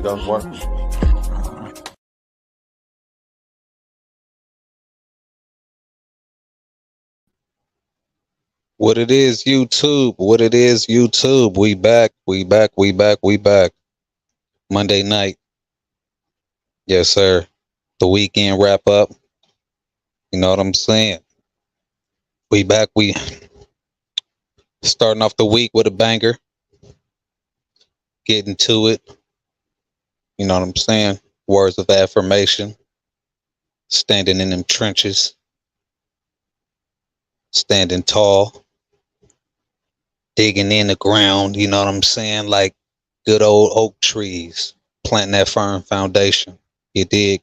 you go. Work. What it is, YouTube? What it is, YouTube? We back. We back. We back. We back. Monday night. Yes, sir. The weekend wrap up. You know what I'm saying? We back. We starting off the week with a banger. Getting to it. You know what I'm saying? Words of affirmation. Standing in them trenches. Standing tall. Digging in the ground. You know what I'm saying? Like good old oak trees. Planting that firm foundation. You dig?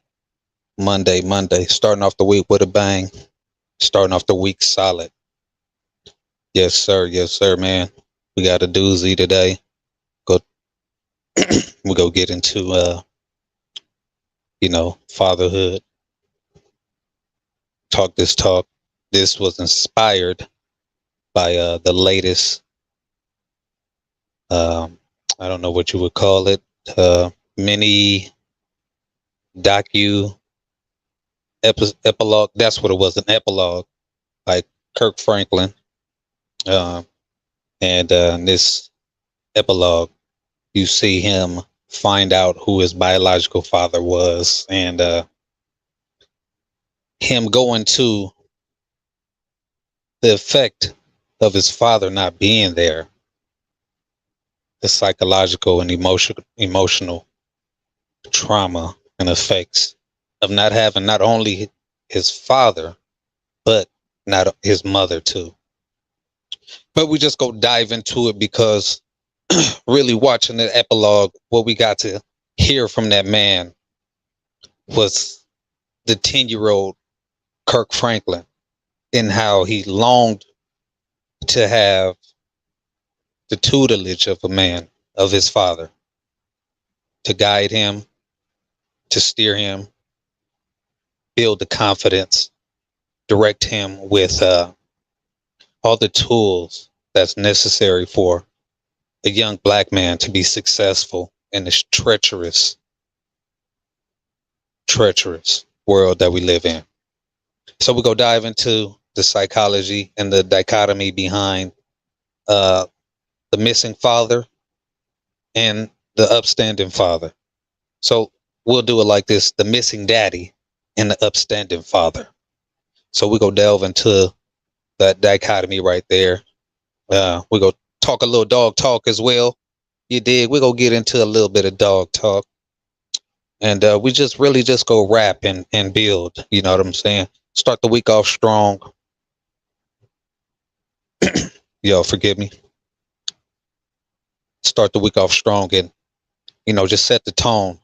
Monday. Starting off the week with a bang. Starting off the week solid. Yes, sir. Yes, sir, man. We got a doozy today. We go get into fatherhood. Talk this talk. This was inspired by the latest I don't know what you would call it, mini docu epilogue. That's what it was, an epilogue by Kirk Franklin. And in this epilogue, you see him find out who his biological father was, and him going to the effect of his father not being there, the psychological and emotional trauma and effects of not having not only his father, but not his mother too. But we just go dive into it because really watching the epilogue, what we got to hear from that man was the 10-year-old Kirk Franklin and how he longed to have the tutelage of a man, of his father, to guide him, to steer him, build the confidence, direct him with all the tools that's necessary for a young black man to be successful in this treacherous world that we live in. So we go dive into the psychology and the dichotomy behind the missing father and the upstanding father. So we'll do it like this: the missing daddy and the upstanding father. So we go delve into that dichotomy right there. We go talk a little dog talk as well. You dig? We go get into a little bit of dog talk. And we just really just go rap and build. You know what I'm saying? Start the week off strong. Yo, forgive me. Start the week off strong and, just set the tone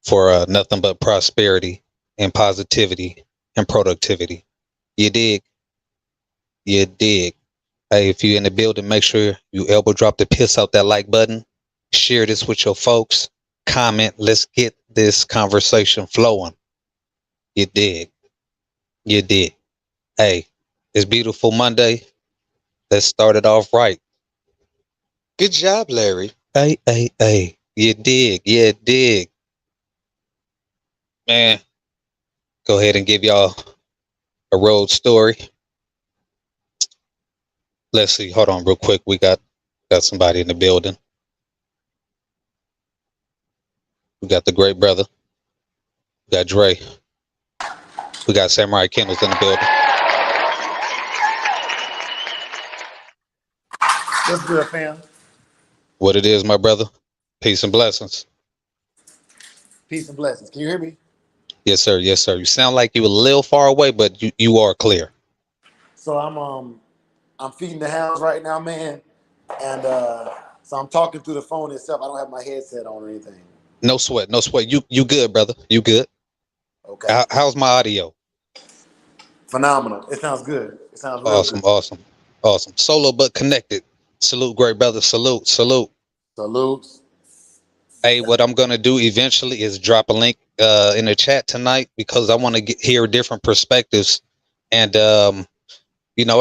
for nothing but prosperity and positivity and productivity. You dig? You dig? Hey, if you're in the building, make sure you elbow drop the piss out that like button. Share this with your folks. Comment. Let's get this conversation flowing. You dig? You dig? Hey, it's beautiful Monday. Let's start it off right. Good job, Larry. Hey. You dig? You dig? Man, go ahead and give y'all a road story. Let's see. Hold on real quick. We got somebody in the building. We got the great brother. We got Dre. We got Samurai Kendall's in the building. What's good, fam? What it is, my brother? Peace and blessings. Peace and blessings. Can you hear me? Yes, sir. Yes, sir. You sound like you a little far away, but you are clear. So I'm feeding the hounds right now, man, and so I'm talking through the phone itself. I don't have my headset on or anything. No sweat. No sweat. You good, brother? You good? Okay. How's my audio? Phenomenal. It sounds good. It sounds real Awesome. good. Awesome. Solo but connected. Salute, great brother. Salute. Salutes. Hey, what I'm gonna do eventually is drop a link in the chat tonight because I want to hear different perspectives, and I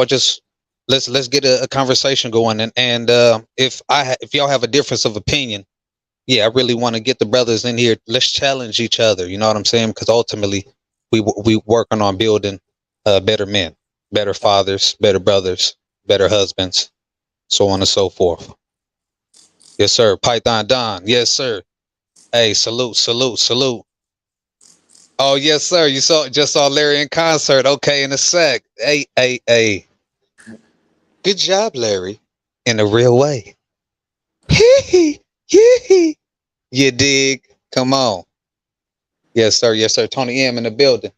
just let's get a conversation going. And if y'all have a difference of opinion, yeah, I really want to get the brothers in here. Let's challenge each other. You know what I'm saying? Because ultimately, we working on building better men, better fathers, better brothers, better husbands, so on and so forth. Yes, sir. Python Don. Yes, sir. Hey, salute, salute, salute. Oh, yes, sir. You just saw Larry in concert. Okay, in a sec. Hey, hey, hey. Good job, Larry. In a real way. Hee hee. Hee. You dig? Come on. Yes, sir. Yes, sir. Tony M in the building.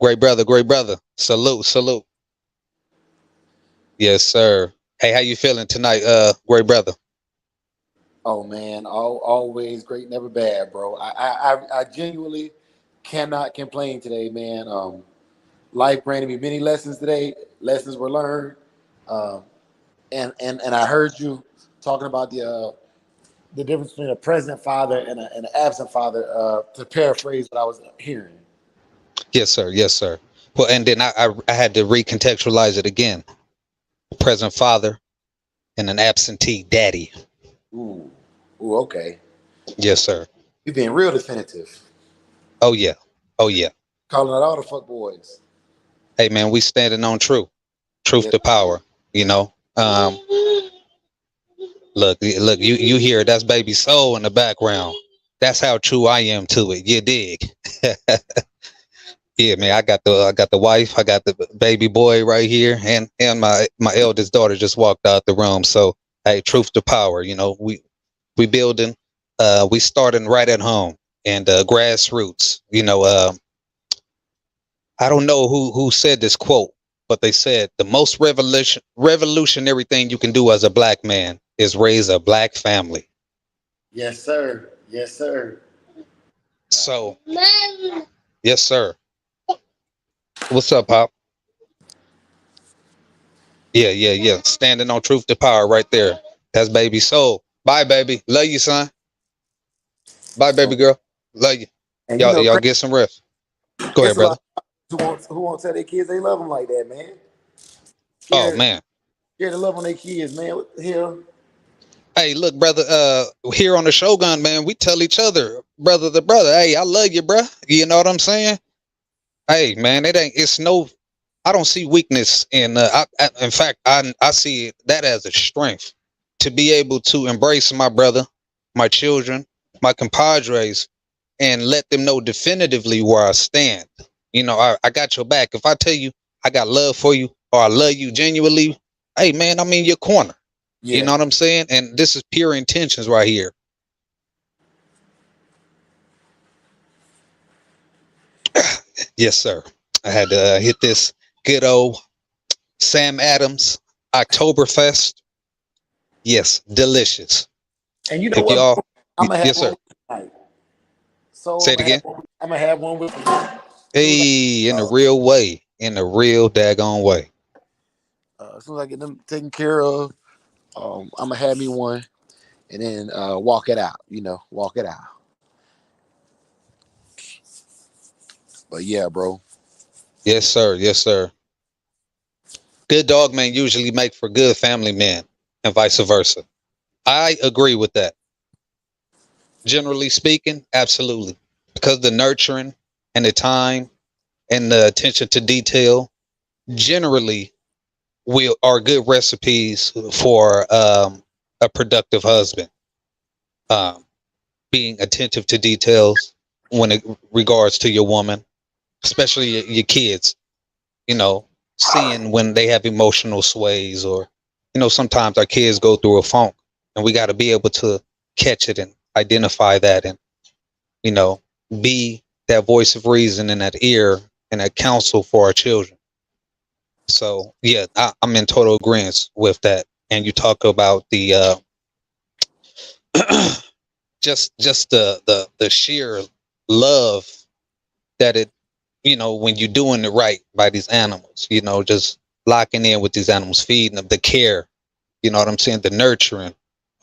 Great brother. Great brother. Salute. Salute. Yes, sir. Hey, how you feeling tonight, great brother? Oh man, always great, never bad, bro. I genuinely cannot complain today, man. Life granted me many lessons today. Lessons were learned, um, and I heard you talking about the difference between a present father and an absent father. To paraphrase what I was hearing. Yes, sir. Yes, sir. Well, and then I had to recontextualize it again. Present father and an absentee daddy. Ooh, ooh, okay. Yes, sir. You being real definitive, Oh yeah. Oh yeah. calling out all the fuck boys. Hey man, we standing on truth Yeah, to power. You know. Look. You hear that's baby soul in the background. That's how true I am to it. You dig? Yeah, man. I got the wife. I got the baby boy right here, and my eldest daughter just walked out the room. So hey, truth to power. You know, we building. We starting right at home and grassroots. You know, I don't know who said this quote, but they said the most revolutionary thing you can do as a black man is raise a black family. yes, sir. Yes, sir. So yes, sir. What's up, Pop? Yeah, yeah, yeah. Standing on truth to power right there. That's baby soul. Bye, baby. Love you, son. Bye, So, baby girl. Love you. and you Y'all, know, y'all get some rest. Go it's ahead, a lot brother. who won't tell their kids they love them like that, man. Oh Scared, man. scared to love on their kids, man. What the hell? Hey, look, brother. Here on the Shogun, man, we tell each other, brother to brother. Hey, I love you, bruh. You know what I'm saying? Hey, man, it ain't. It's no. I don't see weakness in. In fact, I see that as a strength to be able to embrace my brother, my children, my compadres, and let them know definitively where I stand. You know, I got your back. If I tell you I got love for you or I love you genuinely, hey man, I'm in your corner. You Yeah. know what I'm saying? And this is pure intentions right here. Yes, sir. I had to hit this good old Sam Adams Oktoberfest. Yes, delicious. And you know If what, y'all, bro? I'm gonna have yes, one sir. with you tonight. So Say it again. I'm gonna have one with you. Soon as Hey, in a uh, real way, in a real daggone way. as soon as I get them taken care of, I'm gonna have me one and then walk it out. You know, walk it out. But yeah, bro. Yes, sir. Yes, sir. Good dog men usually make for good family men, and vice versa. I agree with that. Generally speaking, absolutely. Because the nurturing and the time and the attention to detail generally will are good recipes for a productive husband. Um, Being attentive to details when it regards to your woman, especially your kids. You know, seeing when they have emotional sways, or sometimes our kids go through a funk, and we got to be able to catch it and identify that, and you know, be that voice of reason and that ear and that counsel for our children. So yeah, I'm in total agreement with that. And you talk about the just the sheer love that it, when you're doing it right by these animals, just locking in with these animals, feeding them, the care, you know what I'm saying, the nurturing,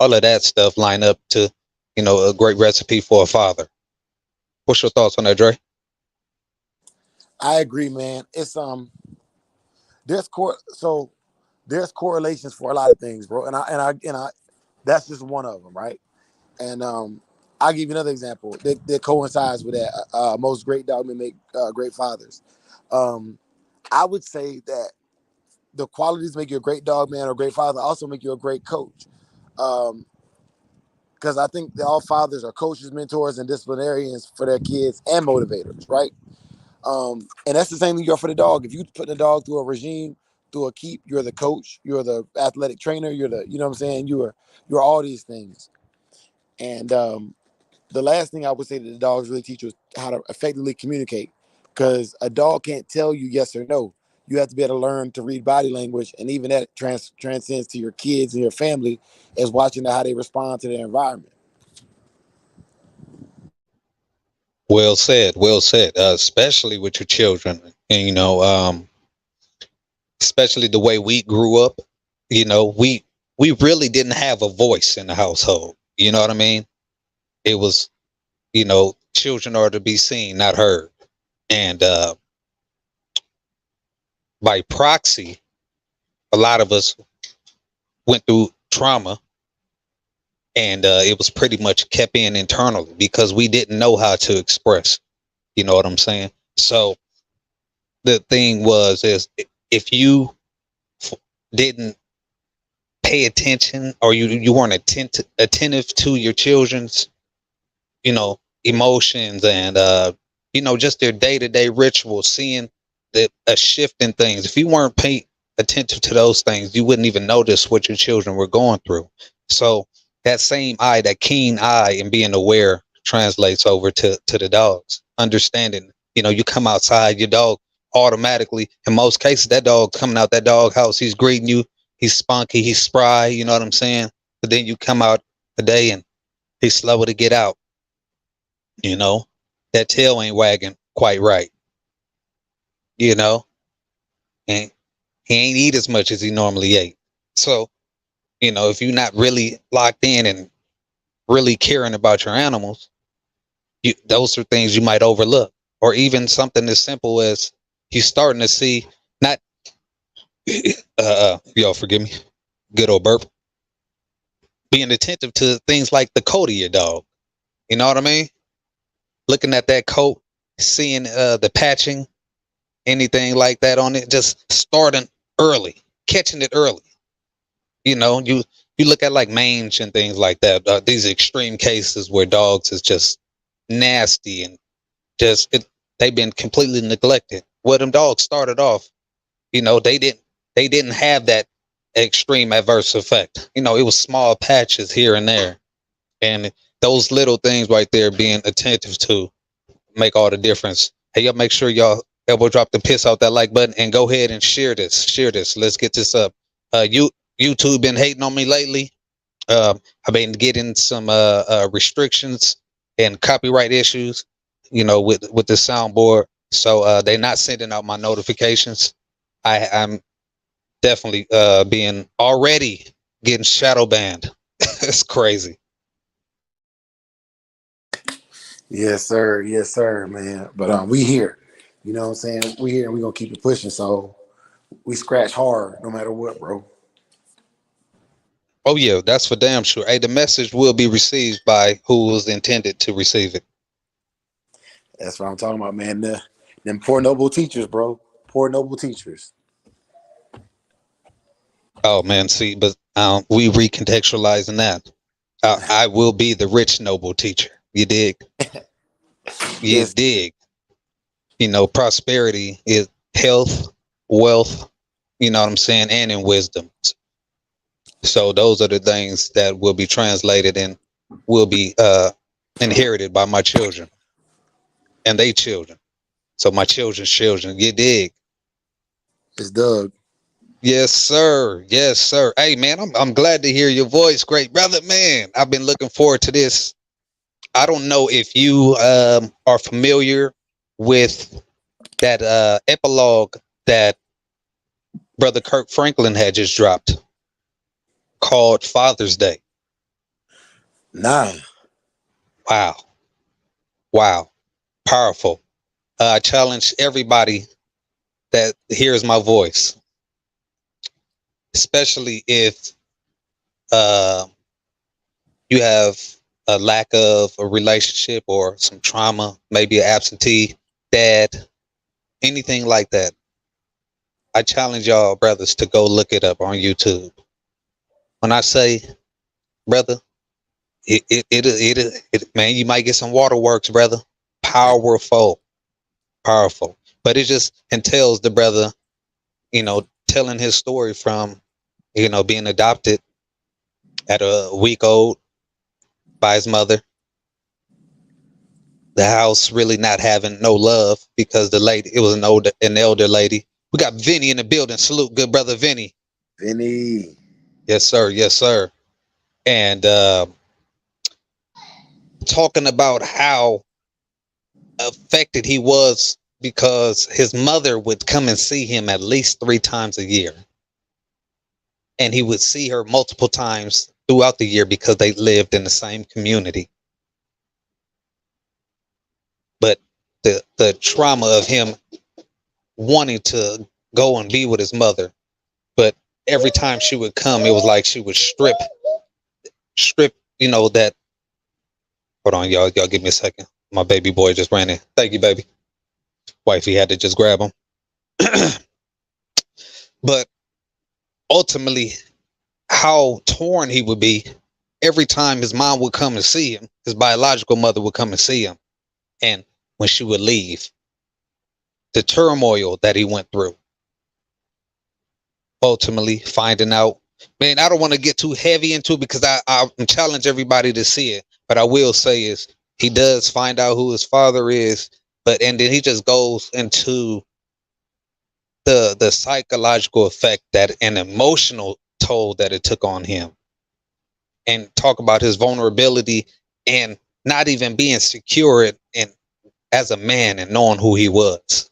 all of that stuff line up to, a great recipe for a father. What's your thoughts on that, Dre? I agree, man. It's so there's correlations for a lot of things, bro. And I that's just one of them, right? And I'll give you another example that coincides with that. Most great dog men make great fathers. Um, I would say that the qualities make you a great dog man or great father also make you a great coach. Because I think that all fathers are coaches, mentors, and disciplinarians for their kids and motivators, right? And that's the same thing you are for the dog. If you put the dog through a regime, through a keep, you're the coach, you're the athletic trainer, you're the, you know what I'm saying? You're all these things. And the last thing I would say that the dogs really teach you is how to effectively communicate. Because a dog can't tell you yes or no. You have to be able to learn to read body language, and even that transcends to your kids and your family, as watching how they respond to their environment. Well said. Well said. Especially with your children, and especially the way we grew up. We really didn't have a voice in the household. You know what I mean? It was, children are to be seen, not heard, and by proxy, a lot of us went through trauma, and it was pretty much kept in internally because we didn't know how to express. You know what I'm saying? So the thing is if you didn't pay attention, or you weren't attentive to your children's, emotions, and just their day-to-day rituals, seeing a shift in things. If you weren't paying attentive to those things, you wouldn't even notice what your children were going through. So that same eye, that keen eye, and being aware translates over to the dogs. Understanding, you come outside, your dog automatically, in most cases, that dog coming out that dog house, he's greeting you, he's spunky, he's spry, you know what I'm saying? But then you come out a day and he's slow to get out, you know, that tail ain't wagging quite right, you know, and he ain't eat as much as he normally ate. So, if you're not really locked in and really caring about your animals, those are things you might overlook. Or even something as simple as you starting to see, not, y'all forgive me, good old burp, being attentive to things like the coat of your dog. You know what I mean? Looking at that coat, seeing the patching, anything like that on it, just starting early, catching it early. You look at like mange and things like that. These extreme cases where dogs is just nasty and they've been completely neglected. Well, them dogs started off, they didn't have that extreme adverse effect. It was small patches here and there, and those little things right there, being attentive to, make all the difference. Hey, y'all, make sure y'all elbow drop the piss out that like button and go ahead and share this. Share this. Let's get this up. YouTube been hating on me lately. I've been getting some restrictions and copyright issues, with the soundboard. So they're not sending out my notifications. I'm definitely being already getting shadow banned. It's crazy. Yes, sir. Yes, sir, man. But we here. You know what I'm saying? We here and we gonna keep it pushing. So we scratch hard no matter what, bro. Oh yeah, that's for damn sure. Hey, the message will be received by who was intended to receive it. That's what I'm talking about, man. Them poor noble teachers, bro. Poor noble teachers. Oh man, see, but we recontextualizing that. I will be the rich noble teacher. You dig? You Yes. dig? Prosperity is health, wealth. You know what I'm saying, and in wisdom. So those are the things that will be translated and will be inherited by my children and they children. So my children's children. You dig? It's Doug. Yes, sir. Yes, sir. Hey, man, I'm glad to hear your voice, great brother. Man, I've been looking forward to this. I don't know if you are familiar with that epilogue that Brother Kirk Franklin had just dropped called Father's Day. Nah. Wow. Wow. Powerful. I challenge everybody that hears my voice, especially if you have a lack of a relationship or some trauma, maybe an absentee dad, anything like that, I challenge y'all brothers to go look it up on YouTube. When I say, brother, man, you might get some waterworks, brother. Powerful, powerful. But it just entails the brother, telling his story from, being adopted at a week old by his mother. The house really not having no love because the lady, it was an elder lady. We got Vinny in the building. Salute, good brother Vinny. Vinny. Yes, sir. Yes, sir. And talking about how affected he was because his mother would come and see him at least 3 times a year. And he would see her multiple times throughout the year because they lived in the same community. But the trauma of him wanting to go and be with his mother, but every time she would come, it was like she would strip, that. Hold on, y'all give me a second. My baby boy just ran in. Thank you, baby. Wifey had to just grab him. But ultimately, how torn he would be every time his mom would come and see him, his biological mother would come and see him. And when she would leave, the turmoil that he went through. Ultimately, finding out, man, I don't want to get too heavy into it because I challenge everybody to see it. But I will say is he does find out who his father is, and then he just goes into the psychological effect that an emotional toll that it took on him, and talk about his vulnerability and not even being secure in as a man and knowing who he was,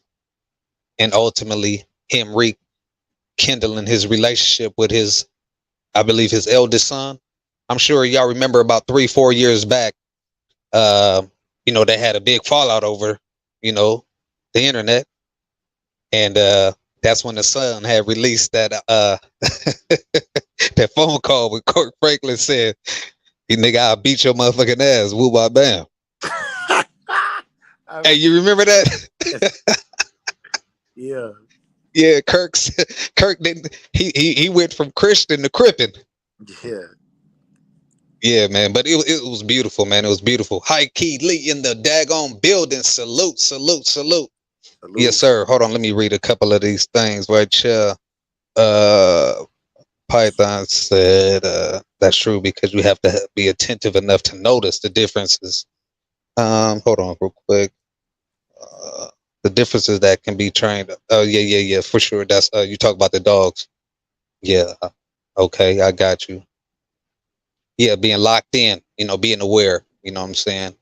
and ultimately him rekindling his relationship with I believe his eldest son. I'm sure y'all remember about 3-4 years back, they had a big fallout over, the internet. And that's when the son had released that that phone call with Kirk Franklin said, "You nigga, I'll beat your motherfucking ass, woo ba bam." Hey, you remember that? Yeah. Yeah, Kirk didn't he went from Christian to Crippin. Yeah. Yeah, man, but it was beautiful, man. It was beautiful. High Key Lee in the daggone building. Salute, salute, salute. Yes, sir. Hold on, let me read a couple of these things right here. Python said that's true because you have to be attentive enough to notice the differences. Hold on real quick. The differences that can be trained. Oh, yeah, for sure. That's you talk about the dogs. Yeah. Okay, I got you. Yeah, being locked in, being aware, you know what I'm saying?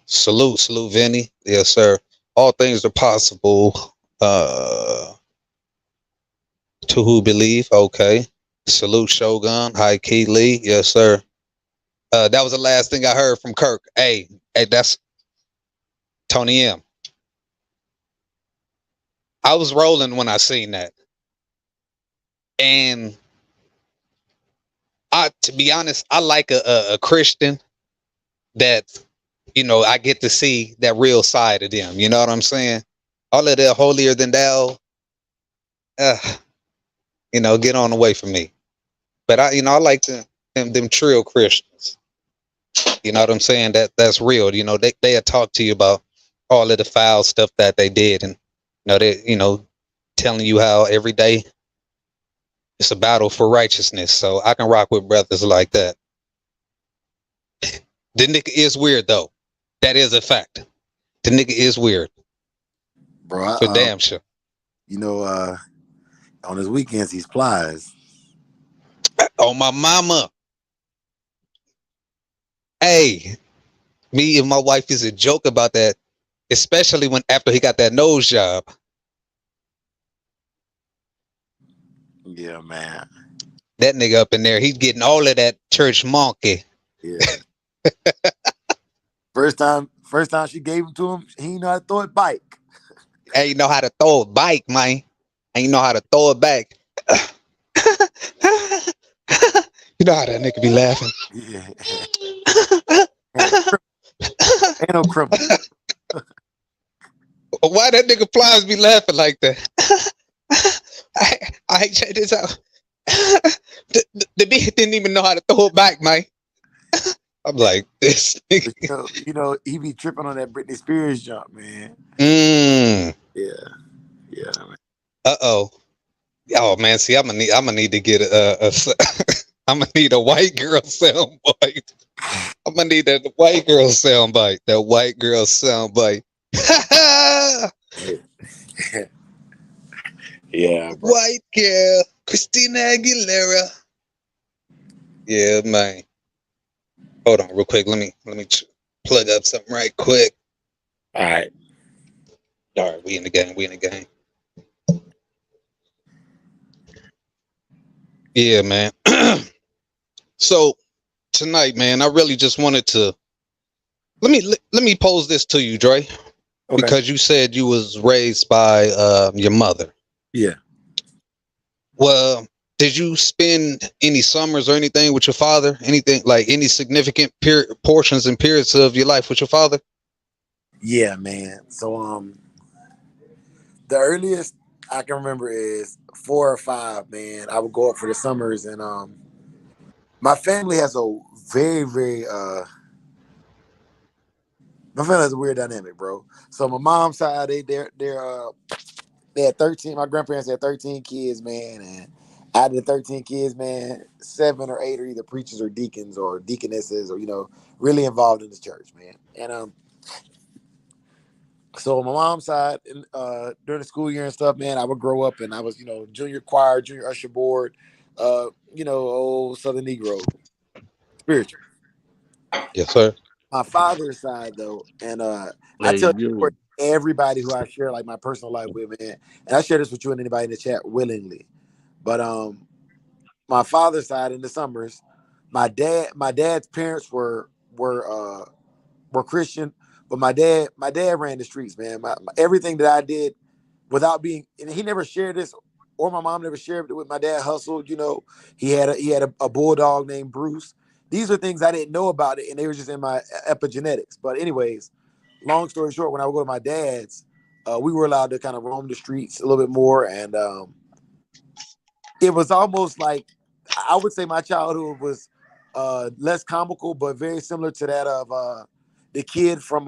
Salute, Vinny. Yes, sir. All things are possible to who believe. Okay. Salute, Shogun. High Key Lee. Yes, sir. That was the last thing I heard from Kirk. Hey, that's Tony M. I was rolling when I seen that. And to be honest, I like a Christian that, I get to see that real side of them. You know what I'm saying? All of that holier than thou, get on away from me. But I like them trill Christians. You know what I'm saying? That's real. They'll talk to you about all of the foul stuff that they did, and they telling you how every day it's a battle for righteousness. So I can rock with brothers like that. The nigga is weird though. That is a fact. The nigga is weird. Bro, for damn sure. On his weekends he's plies. Oh, my mama. Hey, me and my wife is a joke about that, especially after he got that nose job. Yeah, man. That nigga up in there, he's getting all of that church monkey. Yeah. First time she gave him to him, he didn't know how to throw it bike. Ain't know how to throw a bike, man. Ain't know how to throw it back. You know how that nigga be laughing. Yeah. Ain't no criminal. Why that nigga Plies be laughing like that? I check this out. The beat didn't even know how to throw it back, man. I'm like, this nigga. You know, he be tripping on that Britney Spears jump, man. Yeah. Man. Uh-oh. Oh man, see, I'm gonna need to get I'm gonna need a white girl soundbite. I'm gonna need that white girl soundbite. That white girl soundbite. Yeah, bro. White girl, Christina Aguilera. Yeah, man. Hold on, real quick. Let me plug up something right quick. All right, we in the game. Yeah, man. So tonight, man, I really just wanted to let me pose this to you, Dre, because you said you was raised by your mother. Yeah. Well, did you spend any summers or anything with your father? Anything like any significant portions and periods of your life with your father? Yeah, man. So the earliest I can remember is 4 or 5, man. I would go up for the summers, and my family has a very my family has a weird dynamic, bro. So my mom's side, they had 13. My grandparents had 13 kids, man, and out of the 13 kids, man, 7 or 8 are either preachers or deacons or deaconesses or really involved in the church, man. And so my mom's side, during the school year and stuff, man, I would grow up and I was, junior choir, junior usher board, old Southern Negro, spiritual. Yes, sir. My father's side, though, and I tell everybody who I share like my personal life with, man, and I share this with you and anybody in the chat willingly. But my father's side in the summers, my dad's parents were Christian, but my dad ran the streets, man. Everything that I did without being, and he never shared this, or my mom never shared it with my dad. Hustled, he had a bulldog named Bruce. These are things I didn't know about it, and they were just in my epigenetics. But anyways, long story short, when I would go to my dad's, we were allowed to kind of roam the streets a little bit more, and it was almost like, I would say my childhood was less comical, but very similar to that of the kid from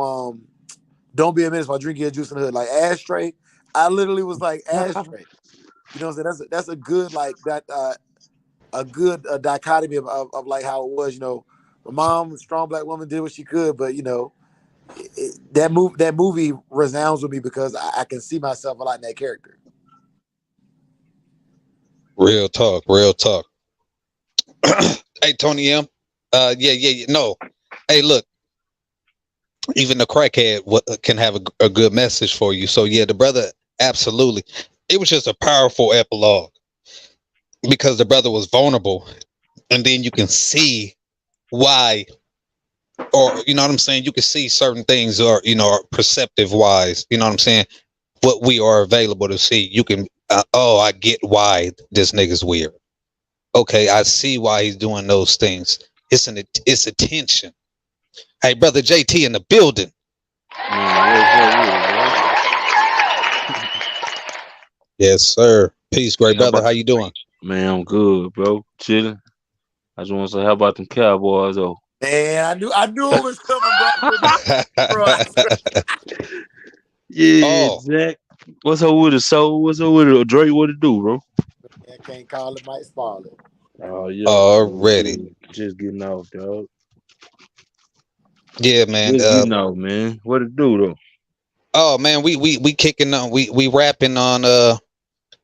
Don't Be a Menace While Drinking Your Juice in the Hood, like Ashtray. I literally was like Ashtray. You know what I'm saying? That's a good dichotomy of like how it was. My mom, a strong black woman, did what she could, but that movie resounds with me because I can see myself a lot in that character. Real talk. Hey, Tony M. Yeah. No. Hey, look. Even the crackhead can have a good message for you. So yeah, the brother, absolutely. It was just a powerful epilogue because the brother was vulnerable, and then you can see why, or you know what I'm saying. You can see certain things, or perceptive wise. You know what I'm saying. What we are available to see, you can. I get why this nigga's weird. Okay, I see why he's doing those things. It's attention. Hey, brother JT in the building. Yes, sir. Peace, great brother. How you doing? Man, I'm good, bro. Chilling. I just want to say, how about them Cowboys, though? Man, I knew it was coming, bro. Yeah, Jack. What's up with the soul? What's up with it? Drake, what it do, bro? Man, can't call it, might spoil it. Oh, yeah. Already. Just getting off, dog. Yeah, man. Just getting off, man. What it do, though? Oh, man, we kicking on, we rapping on the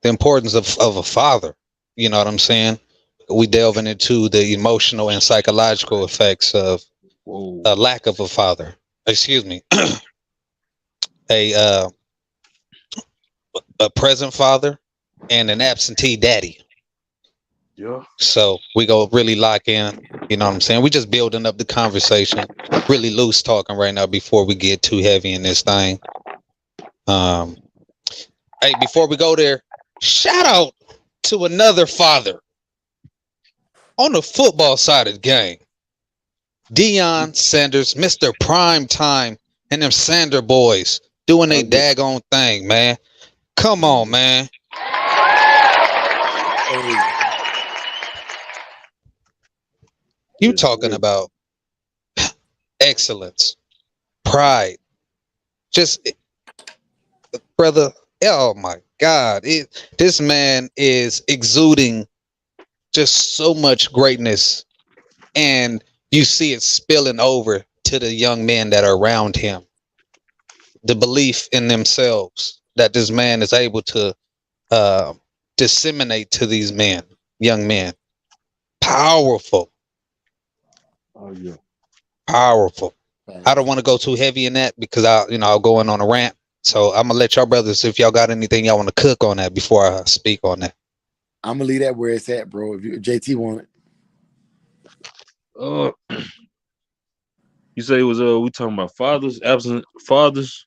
importance of a father. You know what I'm saying? We delving into the emotional and psychological effects of a lack of a father. Excuse me. A present father and an absentee daddy. Yeah. So we go really lock in. You know what I'm saying? We just building up the conversation, really loose talking right now before we get too heavy in this thing. Hey, before we go there, shout out to another father. On the football side of the game, Deion Sanders, Mr. Prime Time, and them Sander boys doing Oh a yeah. daggone thing, man. Come Oh on, yeah. man. Hey, You Yes, talking sir. about excellence, pride, just brother. Oh my God, this man is exuding just so much greatness, and you see it spilling over to the young men that are around him. The belief in themselves that this man is able to uh, disseminate to these men, young men. Powerful, Oh yeah. powerful. I don't facts. want to go too heavy in that because I'll go in on a rant. So I'm gonna let y'all brothers, if y'all got anything y'all want to cook on that before I speak on that. I'm gonna leave that where it's at, bro. If JT want it, Uh, you say it was we talking about fathers, absent fathers,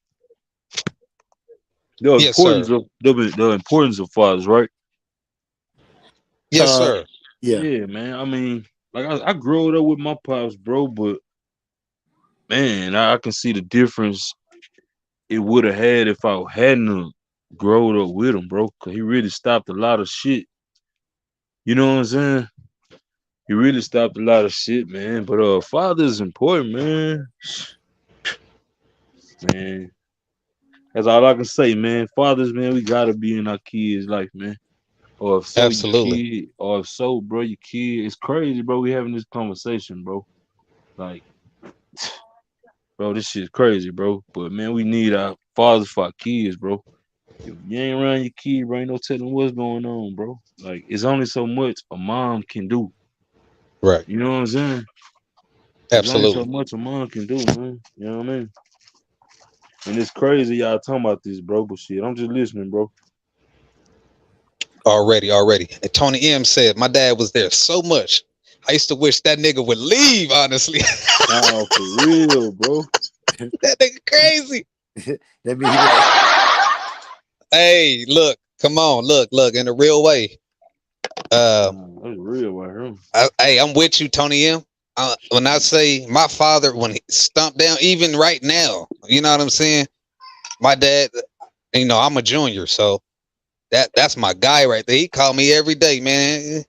the Yes, importance sir. of the importance of fathers, right? Yes, uh, sir. yeah, Yeah, man. I mean, like I grew up with my pops, bro, but man, I can see the difference it would have had if I hadn't grown up with him, bro. Cause he really stopped a lot of shit. You know what I'm saying? He really stopped a lot of shit, man. But father is important, man. Man, that's all I can say, man. Fathers, man, we gotta be in our kids' life, man. Or if so, your Absolutely. kid, or if so, bro, your kid. It's crazy, bro. We having this conversation, bro. Like, bro, this shit's crazy, bro. But man, we need our fathers for our kids, bro. If you ain't around your kid, bro, ain't no telling what's going on, bro. Like, it's only so much a mom can do. Right. You know what I'm saying? There's only so Absolutely. much a mom can do, man. You know what I mean? And it's crazy y'all talking about this, bro. But shit, I'm just listening, bro. Already. And Tony M said my dad was there so much. I used to wish that nigga would leave, honestly. Nah, for real, bro. That nigga crazy. that mean he was. Hey, look, come on, look, in a real way. Uh, Nah, that's real right here. hey, I'm with you, Tony M. When I say my father, when he stumped down, even right now, you know what I'm saying? My dad, I'm a junior, so that's my guy right there. He called me every day, man.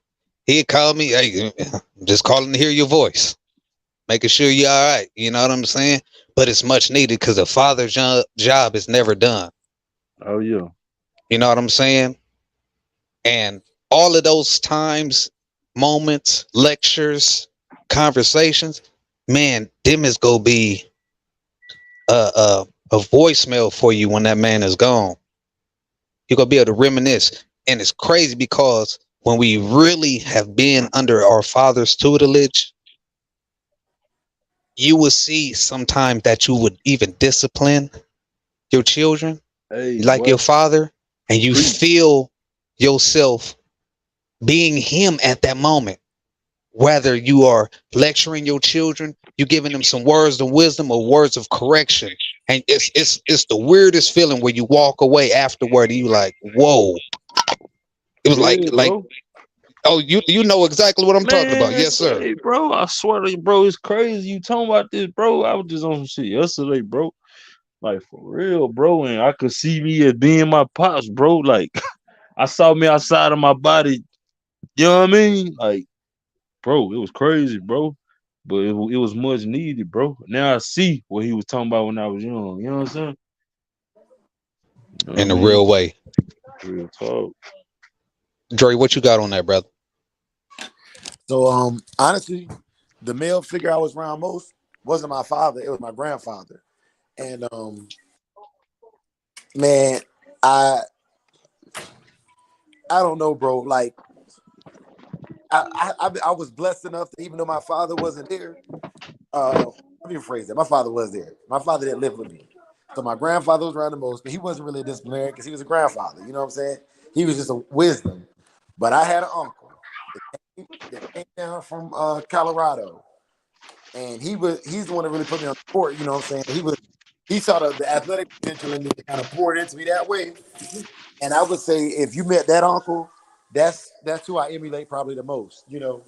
He'd call me, hey, just calling to hear your voice, making sure you're all right. You know what I'm saying? But it's much needed because a father's job is never done. Oh yeah. You know what I'm saying? And all of those times, moments, lectures, conversations, man, them is gonna be a voicemail for you when that man is gone. You're gonna be able to reminisce. And it's crazy because when we really have been under our father's tutelage, you will see sometimes that you would even discipline your children Hey, like boy. your father, and you Preach. feel yourself being him at that moment. Whether you are lecturing your children, you giving them some words of wisdom or words of correction. And it's the weirdest feeling where you walk away afterward and you like, whoa. It was Yeah, like, bro. oh, you know exactly what I'm talking about. Man, Yes, sir. say, bro, I swear to you, bro, it's crazy. You talking about this, bro? I was just on some shit yesterday, bro. Like for real, bro. And I could see me as being my pops, bro. Like I saw me outside of my body. You know what I mean? Like, bro, it was crazy, bro. But it was much needed, bro. Now I see what he was talking about when I was young. You know what I'm saying? You know what I In a mean? real way. Real talk. Dre, what you got on that, brother? So honestly, the male figure I was around most wasn't my father; it was my grandfather. And man, I I don't know, bro. Like I was blessed enough that even though my father wasn't there, let me rephrase that. My father was there. My father didn't live with me. So my grandfather was around the most, but he wasn't really a disciplinarian because he was a grandfather. You know what I'm saying? He was just a wisdom. But I had an uncle that came down from Colorado, and he's the one that really put me on the court. You know what I'm saying? He saw the athletic potential in me to kind of pour it into me that way. And I would say if you met that uncle, that's who I emulate probably the most. You know,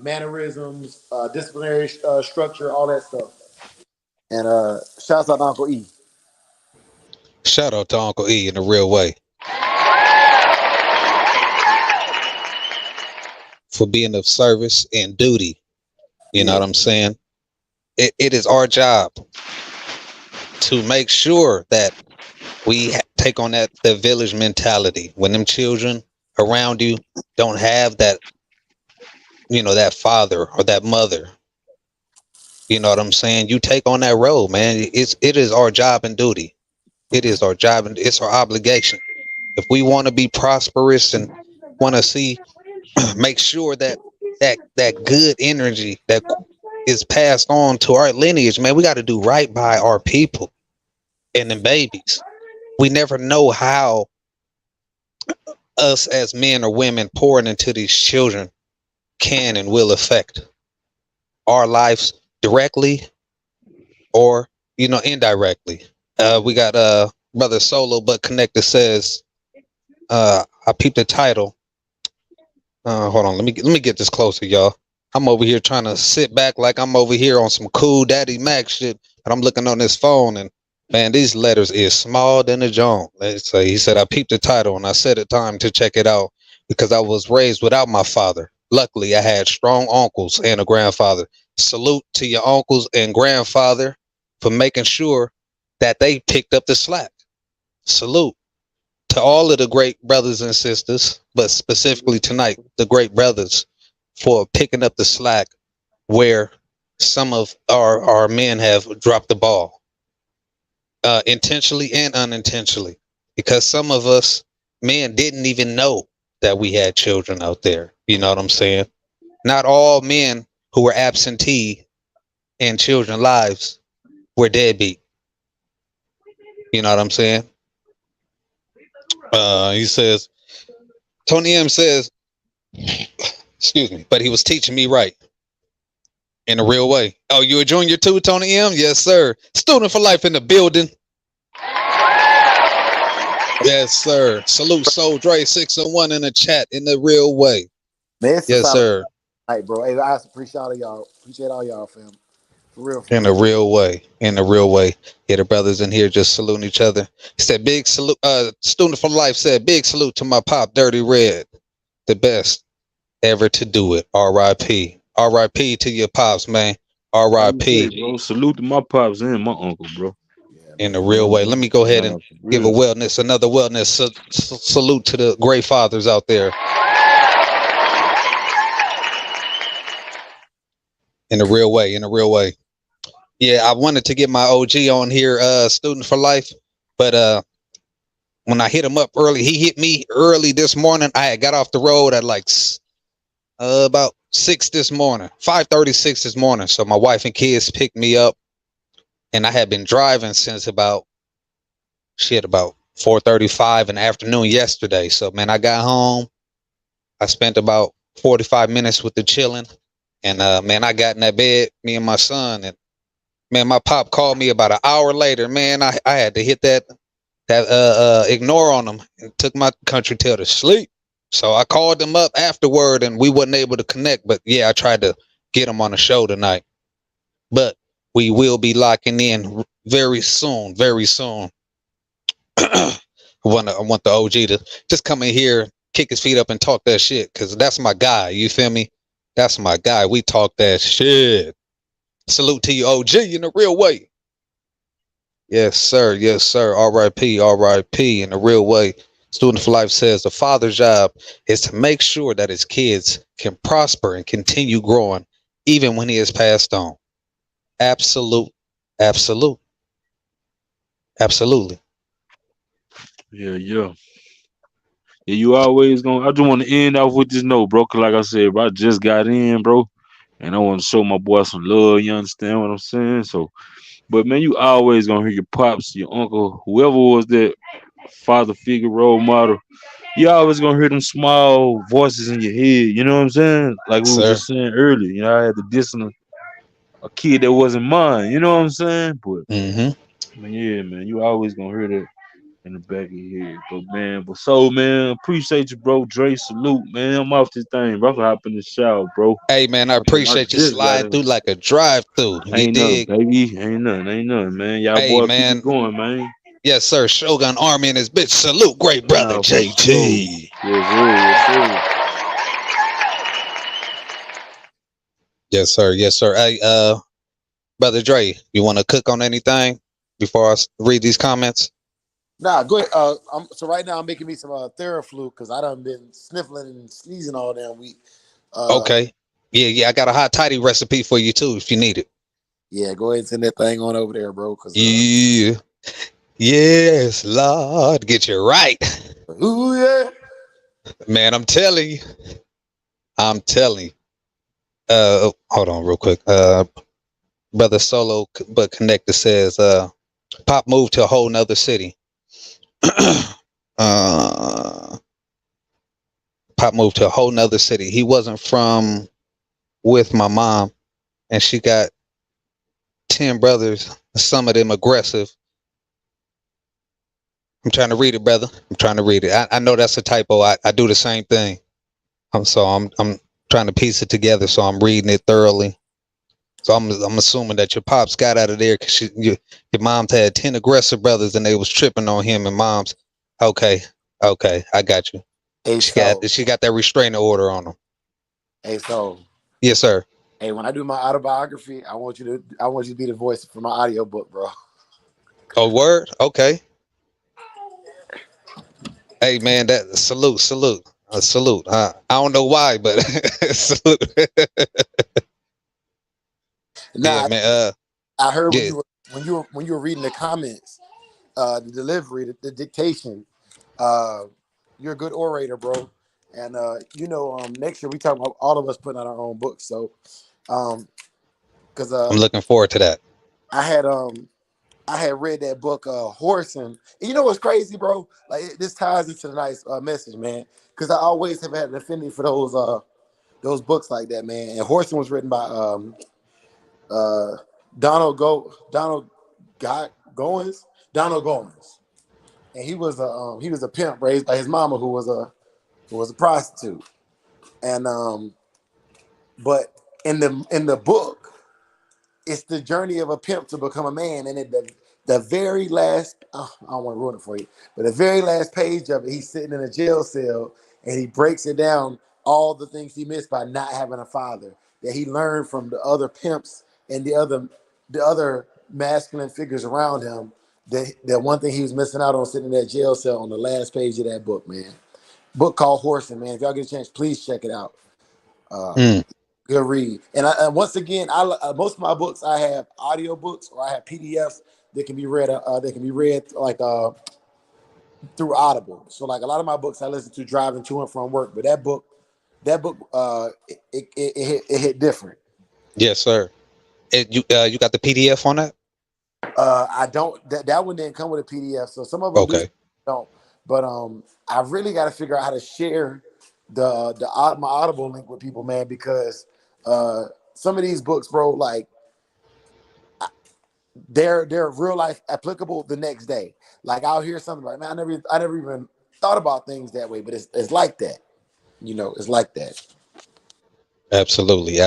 mannerisms, disciplinary structure, all that stuff. And shouts out to Uncle E. Shout out to Uncle E in a real way for being of service and duty. You know Yeah. what I'm saying? It is our job to make sure that we take on the village mentality. When them children around you don't have that, that father or that mother, you know what I'm saying? You take on that role, man. It is our job and duty. It is our job and it's our obligation. If we want to be prosperous and want to see, make sure that good energy that is passed on to our lineage, man, we got to do right by our people and the babies. We never know how us as men or women pouring into these children can and will affect our lives directly or indirectly. We got brother Solo but Connected says, I peeped the title. Hold on, let me get this closer, y'all. I'm over here trying to sit back like I'm over here on some cool Daddy Mac shit, but I'm looking on this phone and man, these letters is small than a Joan. Let's say he said I peeped the title and I set it time to check it out because I was raised without my father. Luckily, I had strong uncles and a grandfather. Salute to your uncles and grandfather for making sure that they picked up the slack. Salute to all of the great brothers and sisters, but specifically tonight, the great brothers for picking up the slack where some of our men have dropped the ball, intentionally and unintentionally, because some of us men didn't even know that we had children out there. You know what I'm saying? Not all men who were absentee in children's lives were deadbeat. You know what I'm saying? He says, Tony M says, excuse me, but he was teaching me right in a real way. Oh, you a junior too, Tony M? Yes, sir. Student for life in the building. Yes, sir. Salute Soul Dre 601 in the chat in the real way. Man, it's Yes, sir. night, bro. Hey, I appreciate all y'all. Appreciate all y'all, fam. For real. In a real way. In a real way. Yeah, the brothers in here just saluting each other. He said, big salute. Student for life said, big salute to my pop, Dirty Red. The best ever to do it. R.I.P. R.I.P. to your pops, man. R.I.P. Bro, salute to my pops and my uncle, bro. Yeah, In a man. real way. Let me go ahead Nah, and for give real. another wellness salute to the great fathers out there. In a real way. In a real way. Yeah, I wanted to get my OG on here, Student for Life, but when I hit him up early, he hit me early this morning. I had got off the road at like about 6 this morning, 5:36 this morning. So my wife and kids picked me up, and I had been driving since about 4:35 in the afternoon yesterday. So man, I got home. I spent about 45 minutes with the chilling, and man, I got in that bed, me and my son, and man, my pop called me about an hour later. Man, I had to hit that ignore on him and took my country tail to sleep. So I called him up afterward and we wasn't able to connect. But yeah, I tried to get him on the show tonight. But we will be locking in very soon, very soon. I want the OG to just come in here, kick his feet up and talk that shit. Cause that's my guy. You feel me? That's my guy. We talk that shit. Salute to you, OG, in a real way. Yes, sir. Yes, sir. R.I.P. R.I.P. in a real way. Student for Life says the father's job is to make sure that his kids can prosper and continue growing even when he has passed on. Absolute. Absolute. Absolutely. Yeah. Yeah, you always gonna. I just want to end off with this note, bro. Cause like I said, bro, I just got in, bro, and I want to show my boy some love. You understand what I'm saying? So, but man, you always gonna hear your pops, your uncle, whoever was that father figure, role model. You always gonna hear them small voices in your head. You know what I'm saying? Like we was Sir. just saying earlier. You know, I had to discipline a kid that wasn't mine. You know what I'm saying? But Mm-hmm. man, yeah, man, you always gonna hear that. in the back of your head. But man, man, appreciate you, bro. Dre, salute, man. I'm off this thing, bro. I can hop in the shower, bro. Hey man, I I appreciate you just got sliding in. through like a drive-through. You Ain't nothing, dig? baby. Ain't nothing, man. Y'all Hey boy keep it man, going, man. yes sir. Shogun Army and his bitch. Salute, great brother Nah, for sure. JT. Yes, sir. Yes sir. Yes sir. Hey, brother Dre, you want to cook on anything before I read these comments? Nah, go ahead. So right now I'm making me some Theraflu because I done been sniffling and sneezing all damn week. Okay. Yeah. I got a hot tidy recipe for you too if you need it. Yeah, go ahead and send that thing on over there, bro. Cause Yeah. Yes, Lord, get you right, ooh yeah. man. I'm telling you. I'm telling you. Hold on real quick. Brother Solo but Connected says, Pop moved to a whole nother city. uh, Pop moved to a whole nother city. He wasn't from with my mom, and she got 10 brothers. Some of them aggressive. I'm trying to read it, brother. I'm trying to read it. I know that's a typo. I do the same thing. I'm trying to piece it together. So I'm reading it thoroughly. So I'm assuming that your pops got out of there because your mom's had 10 aggressive brothers and they was tripping on him and mom's. Okay, I got you. Hey, She got that restraining order on him. Hey, so. Yes, sir. Hey, when I do my autobiography, I want you to be the voice for my audiobook, bro. Oh, word. Okay. Hey, man, that salute. Salute. I don't know why, but salute. Yeah, Nah, man. I heard Yeah. when you were reading the comments, the delivery, the dictation. You're a good orator, bro. And next year we talk about all of us putting out our own books. So, because I'm looking forward to that. I had read that book, Horse, and you know what's crazy, bro? Like this ties into the nice message, man. Because I always have had an affinity for those books like that, man. And Horse was written by Donald Goins, and he was a pimp raised by his mama who was a prostitute, and but in the book, it's the journey of a pimp to become a man, and the very last I don't want to ruin it for you, but the very last page of it, he's sitting in a jail cell and he breaks it down all the things he missed by not having a father that he learned from the other pimps and the other masculine figures around him. That one thing he was missing out on sitting in that jail cell on the last page of that book, man. Book called Horsing, man. If y'all get a chance, please check it out. Mm. Good read. And once again, most of my books I have audio books or I have PDFs that can be read. Like through Audible. So like a lot of my books I listen to driving to and from work. But that book, it hit different. Yes, sir. You got the PDF on that? I don't. That one didn't come with a PDF. So some of them do, Okay. don't. But I really got to figure out how to share my Audible link with people, man, because some of these books, bro, like they're real life applicable the next day. Like I'll hear something like, man, I never even thought about things that way, but it's like that. It's like that. Absolutely.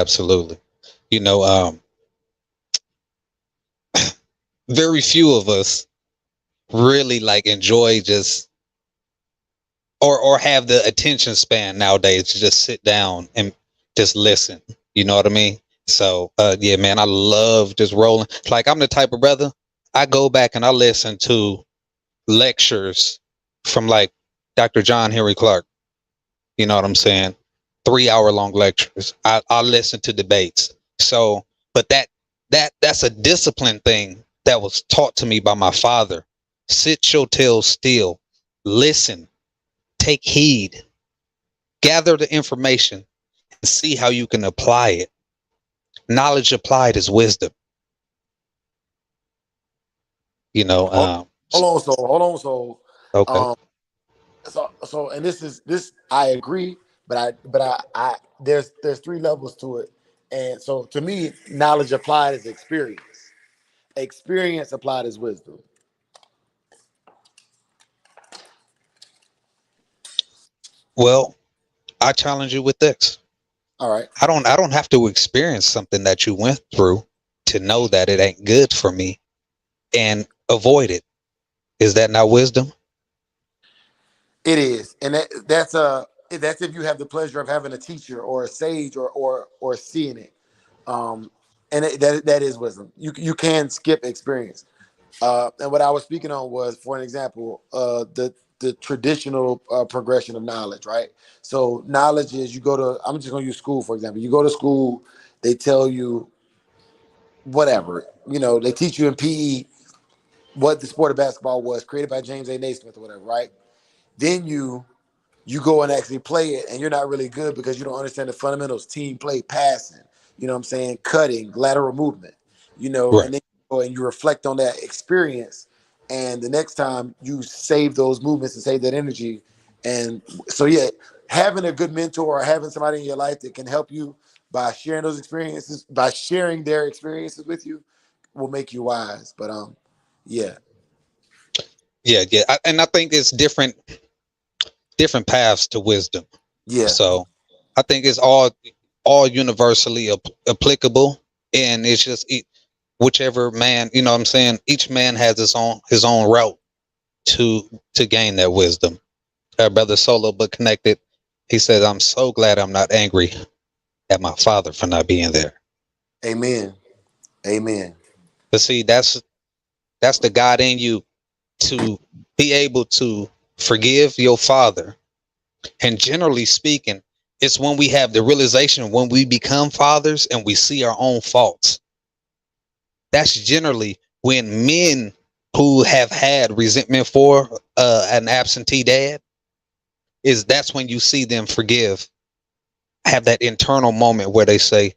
You know, very few of us really like enjoy just or have the attention span nowadays to just sit down and just listen. You know what I mean? So yeah, man, I love just rolling. Like I'm the type of brother, I go back and I listen to lectures from like Dr. John Henry Clark. You know what I'm saying? 3 hour long lectures. I listen to debates. So, but that's a discipline thing that was taught to me by my father. Sit your tail still, listen, take heed, gather the information, and see how you can apply it. Knowledge applied is wisdom. You know. Hold on, so Okay. um, and this I agree, but I there's three levels to it, and so to me, knowledge applied is experience. Experience applied is wisdom. Well, I challenge you with this. All right. I don't have to experience something that you went through to know that it ain't good for me and avoid it. Is that not wisdom? It is, and that's if you have the pleasure of having a teacher or a sage or seeing it. Um, and that is wisdom. You can skip experience. And what I was speaking on was, for an example, the traditional progression of knowledge, right? So knowledge is you go to. I'm just going to use school for example. You go to school, they tell you whatever. They teach you in PE what the sport of basketball was, created by James A. Naismith or whatever, right? Then you go and actually play it, and you're not really good because you don't understand the fundamentals: team play, passing, what I'm saying, cutting, lateral movement, Right. and then you go and you reflect on that experience, and the next time you save those movements and save that energy. And so yeah, having a good mentor or having somebody in your life that can help you by sharing those experiences, by sharing their experiences with you, will make you wise. But yeah. Yeah, yeah. And I think it's different paths to wisdom. Yeah. So I think it's all universally applicable, and it's just whichever man, you know what I'm saying, each man has his own route to gain that wisdom. Brother Solo but connected, he said, I'm so glad I'm not angry at my father for not being there. Amen. Amen. But see, that's the God in you to be able to forgive your father. And generally speaking, it's when we have the realization, when we become fathers and we see our own faults. That's generally when men who have had resentment for an absentee dad, that's when you see them forgive, have that internal moment where they say,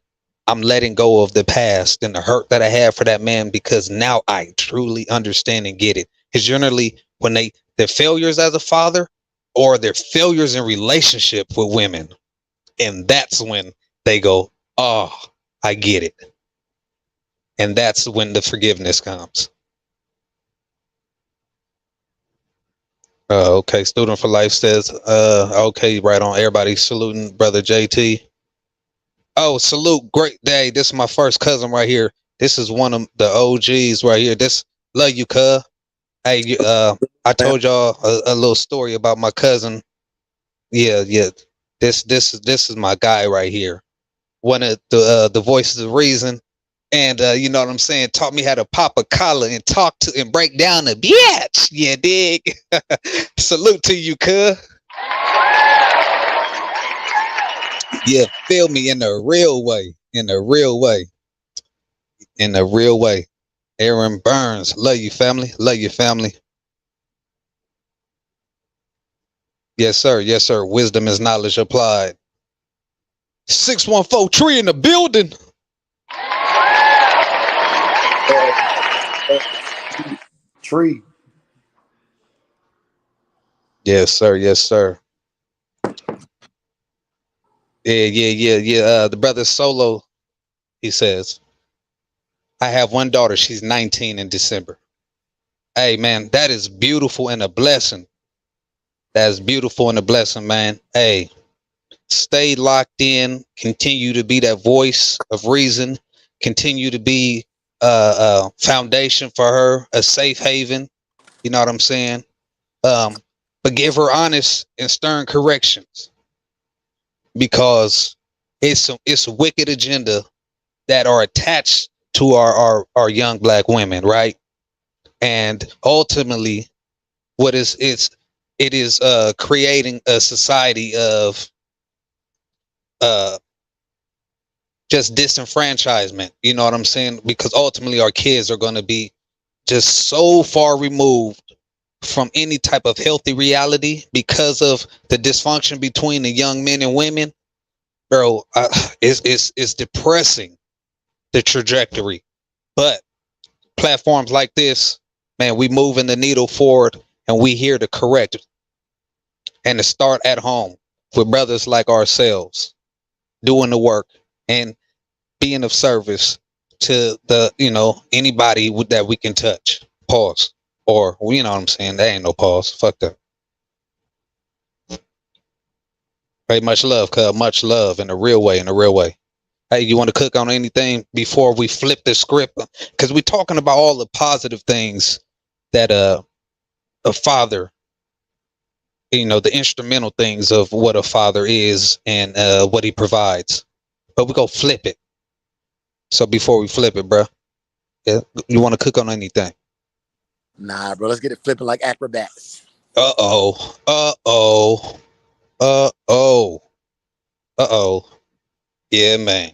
I'm letting go of the past and the hurt that I had for that man because now I truly understand and get it. It's generally when their failures as a father or their failures in relationship with women. And that's when they go, oh, I get it. And that's when the forgiveness comes. Okay, Student for Life says, okay, right on. Everybody saluting Brother JT. Oh, salute. Great day. This is my first cousin right here. This is one of the OGs right here. This, love you, cuz. Hey, I told y'all a little story about my cousin. Yeah, yeah. This is my guy right here. One of the voices of reason. And you know what I'm saying? Taught me how to pop a collar and talk to and break down a bitch. Yeah, dig. Salute to you, cuz. Yeah, feel me in a real way. In a real way. In a real way. Aaron Burns. Love you, family. Love you, family. Yes, sir. Yes, sir. Wisdom is knowledge applied. 614 tree in the building. Tree. Yes, sir. Yes, sir. Yeah, yeah, yeah, yeah. The brother Solo, he says, I have one daughter. She's 19 in December. Hey, man, that is beautiful and a blessing. That is beautiful and a blessing, man. Hey, stay locked in. Continue to be that voice of reason. Continue to be a foundation for her, a safe haven. You know what I'm saying? But give her honest and stern corrections because it's a wicked agenda that are attached to our young black women, right? And ultimately, it is creating a society of uh just disenfranchisement. You know what I'm saying? Because ultimately, our kids are going to be just so far removed from any type of healthy reality because of the dysfunction between the young men and women, bro. It's depressing, the trajectory. But platforms like this, man, we moving the needle forward, and we here to correct and to start at home with brothers like ourselves doing the work and being of service to anybody that we can touch. Pause. Or you know what I'm saying? There ain't no pause. Fuck that. Hey, much love, cuz. Much love in a real way, in a real way. Hey, you want to cook on anything before we flip the script? Because we're talking about all the positive things that a father, the instrumental things of what a father is and what he provides. But we go flip it. So before we flip it, bro, yeah, you want to cook on anything? Nah, bro. Let's get it flipping like acrobats. Uh oh. Uh oh. Uh oh. Uh oh. Yeah, man.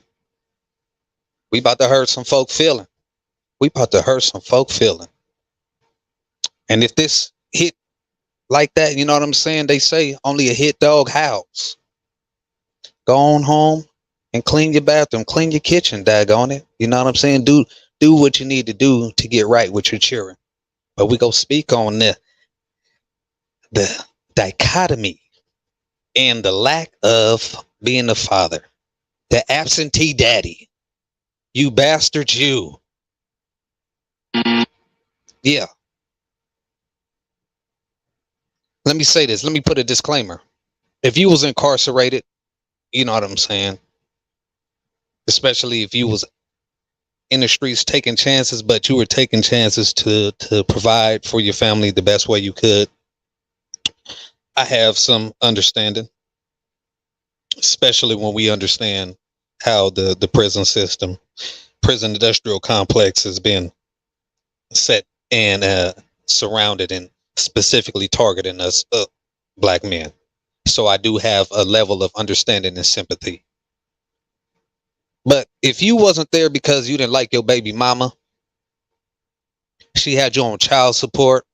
We about to hurt some folk feeling. We about to hurt some folk feeling. And if this hit like that, you know what I'm saying? They say only a hit dog howls. Go on home and clean your bathroom, clean your kitchen, daggone it. You know what I'm saying? Do what you need to do to get right with your children. But we go speak on the dichotomy and the lack of being a father. The absentee daddy. You bastard you. Yeah. Let me say this. Let me put a disclaimer. If you was incarcerated, you know what I'm saying? Especially if you was in the streets taking chances, but you were taking chances to provide for your family the best way you could. I have some understanding, especially when we understand how the prison system, prison industrial complex has been set and surrounded and specifically targeting us black men. So I do have a level of understanding and sympathy. But if you wasn't there because you didn't like your baby mama, she had you on child support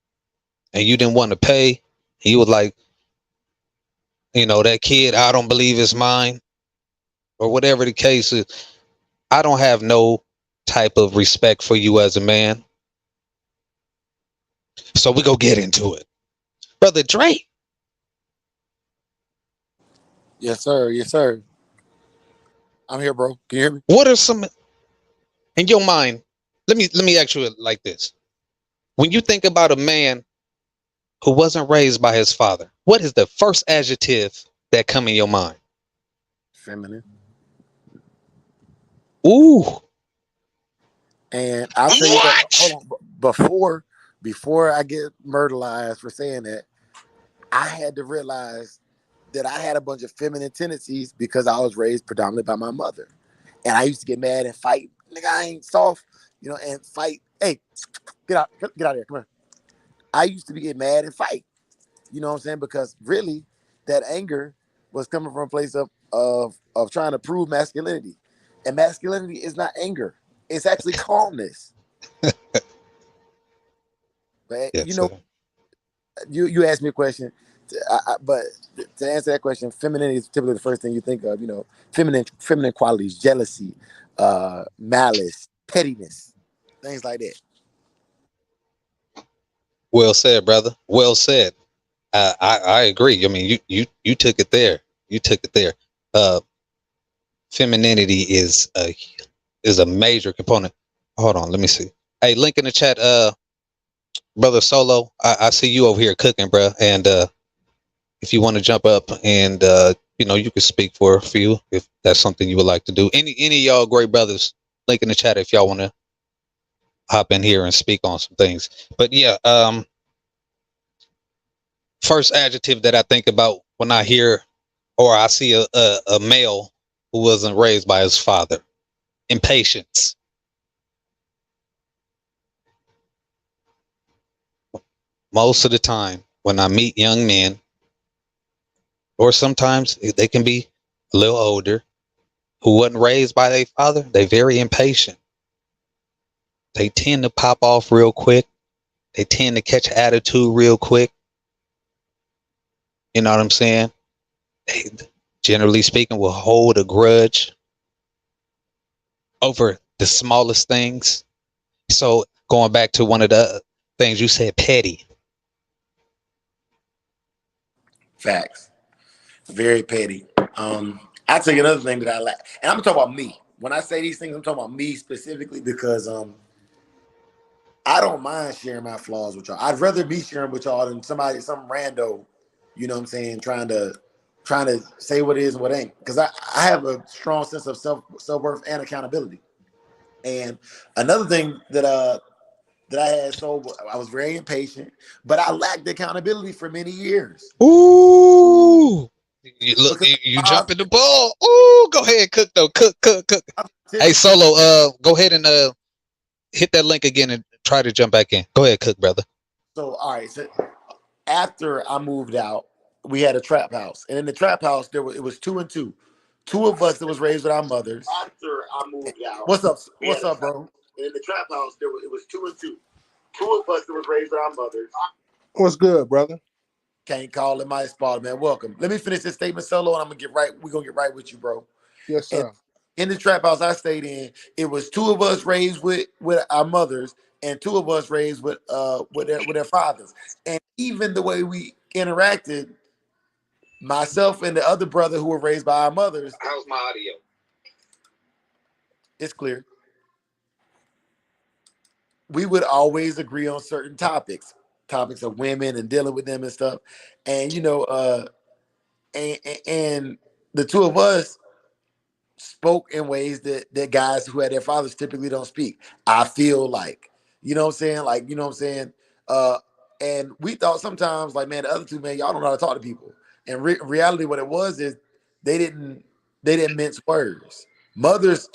and you didn't want to pay, and you was like, that kid, I don't believe is mine, or whatever the case is, I don't have no type of respect for you as a man. So we go get into it. Brother Drake. Yes, sir. Yes, sir. I'm here, bro. Can you hear me? What are some in your mind? Let me ask you it like this. When you think about a man who wasn't raised by his father, what is the first adjective that come in your mind? Feminine. Ooh. And I'll tell you that. What? Hold on. Before I get murderized for saying that, I had to realize that I had a bunch of feminine tendencies because I was raised predominantly by my mother. And I used to get mad and fight. Nigga, I ain't soft, and fight. Hey, get out of here. Come here. I used to get mad and fight. You know what I'm saying? Because really, that anger was coming from a place of trying to prove masculinity. And masculinity is not anger. It's actually calmness. But Yes, sir. you asked me a question, but to answer that question, femininity is typically the first thing you think of. Feminine qualities, jealousy, malice, pettiness, things like that. Well said, brother. Well said. I agree. I mean, you took it there. You took it there. Uh, Femininity is a major component. Hold on, let me see. Hey, link in the chat. Brother Solo, I see you over here cooking, bro. And if you want to jump up and you can speak for a few if that's something you would like to do. Any of y'all great brothers, link in the chat if y'all want to hop in here and speak on some things. But yeah, first adjective that I think about when I hear or I see a male who wasn't raised by his father: impatience. Most of the time, when I meet young men, or sometimes they can be a little older, who wasn't raised by their father, they very impatient. They tend to pop off real quick. They tend to catch attitude real quick. You know what I'm saying? They, generally speaking, will hold a grudge over the smallest things. So going back to one of the things you said, petty. Facts. Very petty. I'll tell you another thing that I like. And I'm talking about me. When I say these things, I'm talking about me specifically because I don't mind sharing my flaws with y'all. I'd rather be sharing with y'all than some rando, you know what I'm saying, trying to trying to say what it is and what ain't. Because I have a strong sense of self worth and accountability. And another thing that I had, so I was very impatient, but I lacked accountability for many years. Ooh, look, Because you jumping the ball. Ooh, go ahead, cook though, cook. Hey, Solo, go ahead and hit that link again and try to jump back in. Go ahead, cook, brother. So all right, so after I moved out, we had a trap house, and in the trap house it was two and two. Two of us that was raised with our mothers. After I moved out, what's up? What's up, bro? And in the trap house it was two and two. Two of us that was raised with our mothers. What's good, brother? Can't call it my spot, man. Welcome. Let me finish this statement solo, and I'm gonna get right. We're gonna get right with you, bro. Yes, And sir. in the trap house I stayed in, it was two of us raised with our mothers, and two of us raised with their fathers. And even the way we interacted, myself and the other brother who were raised by our mothers. How's my audio? It's clear. We would always agree on certain topics of women and dealing with them and stuff. And and the two of us spoke in ways that guys who had their fathers typically don't speak. I feel like, you know what I'm saying? Like, you know what I'm saying? And we thought sometimes, like, man, the other two, man, y'all don't know how to talk to people. And reality, what it was is they didn't mince words. Mothers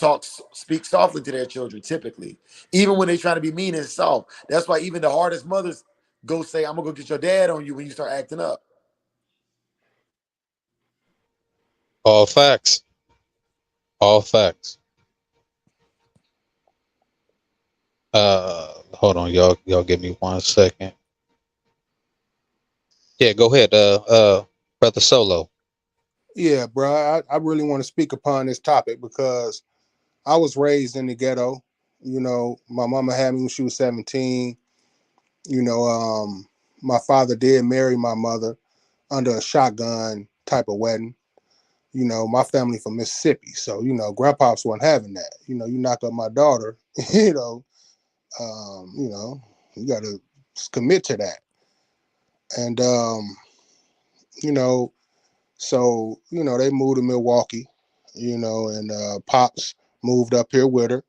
speak softly to their children typically, even when they trying to be mean and soft. That's why even the hardest mothers go say, "I'm gonna go get your dad on you" when you start acting up. All facts. All facts. Hold on, y'all give me 1 second. Yeah, go ahead, brother Solo. Yeah, bro. I really want to speak upon this topic because I was raised in the ghetto. You know, my mama had me when she was 17. You know, my father did marry my mother under a shotgun type of wedding. You know, my family from Mississippi, so you know, grandpops wasn't having that. You know, you knock up my daughter, you know, you got to commit to that. And you know, so you know, they moved to Milwaukee, you know, and pops moved up here with her,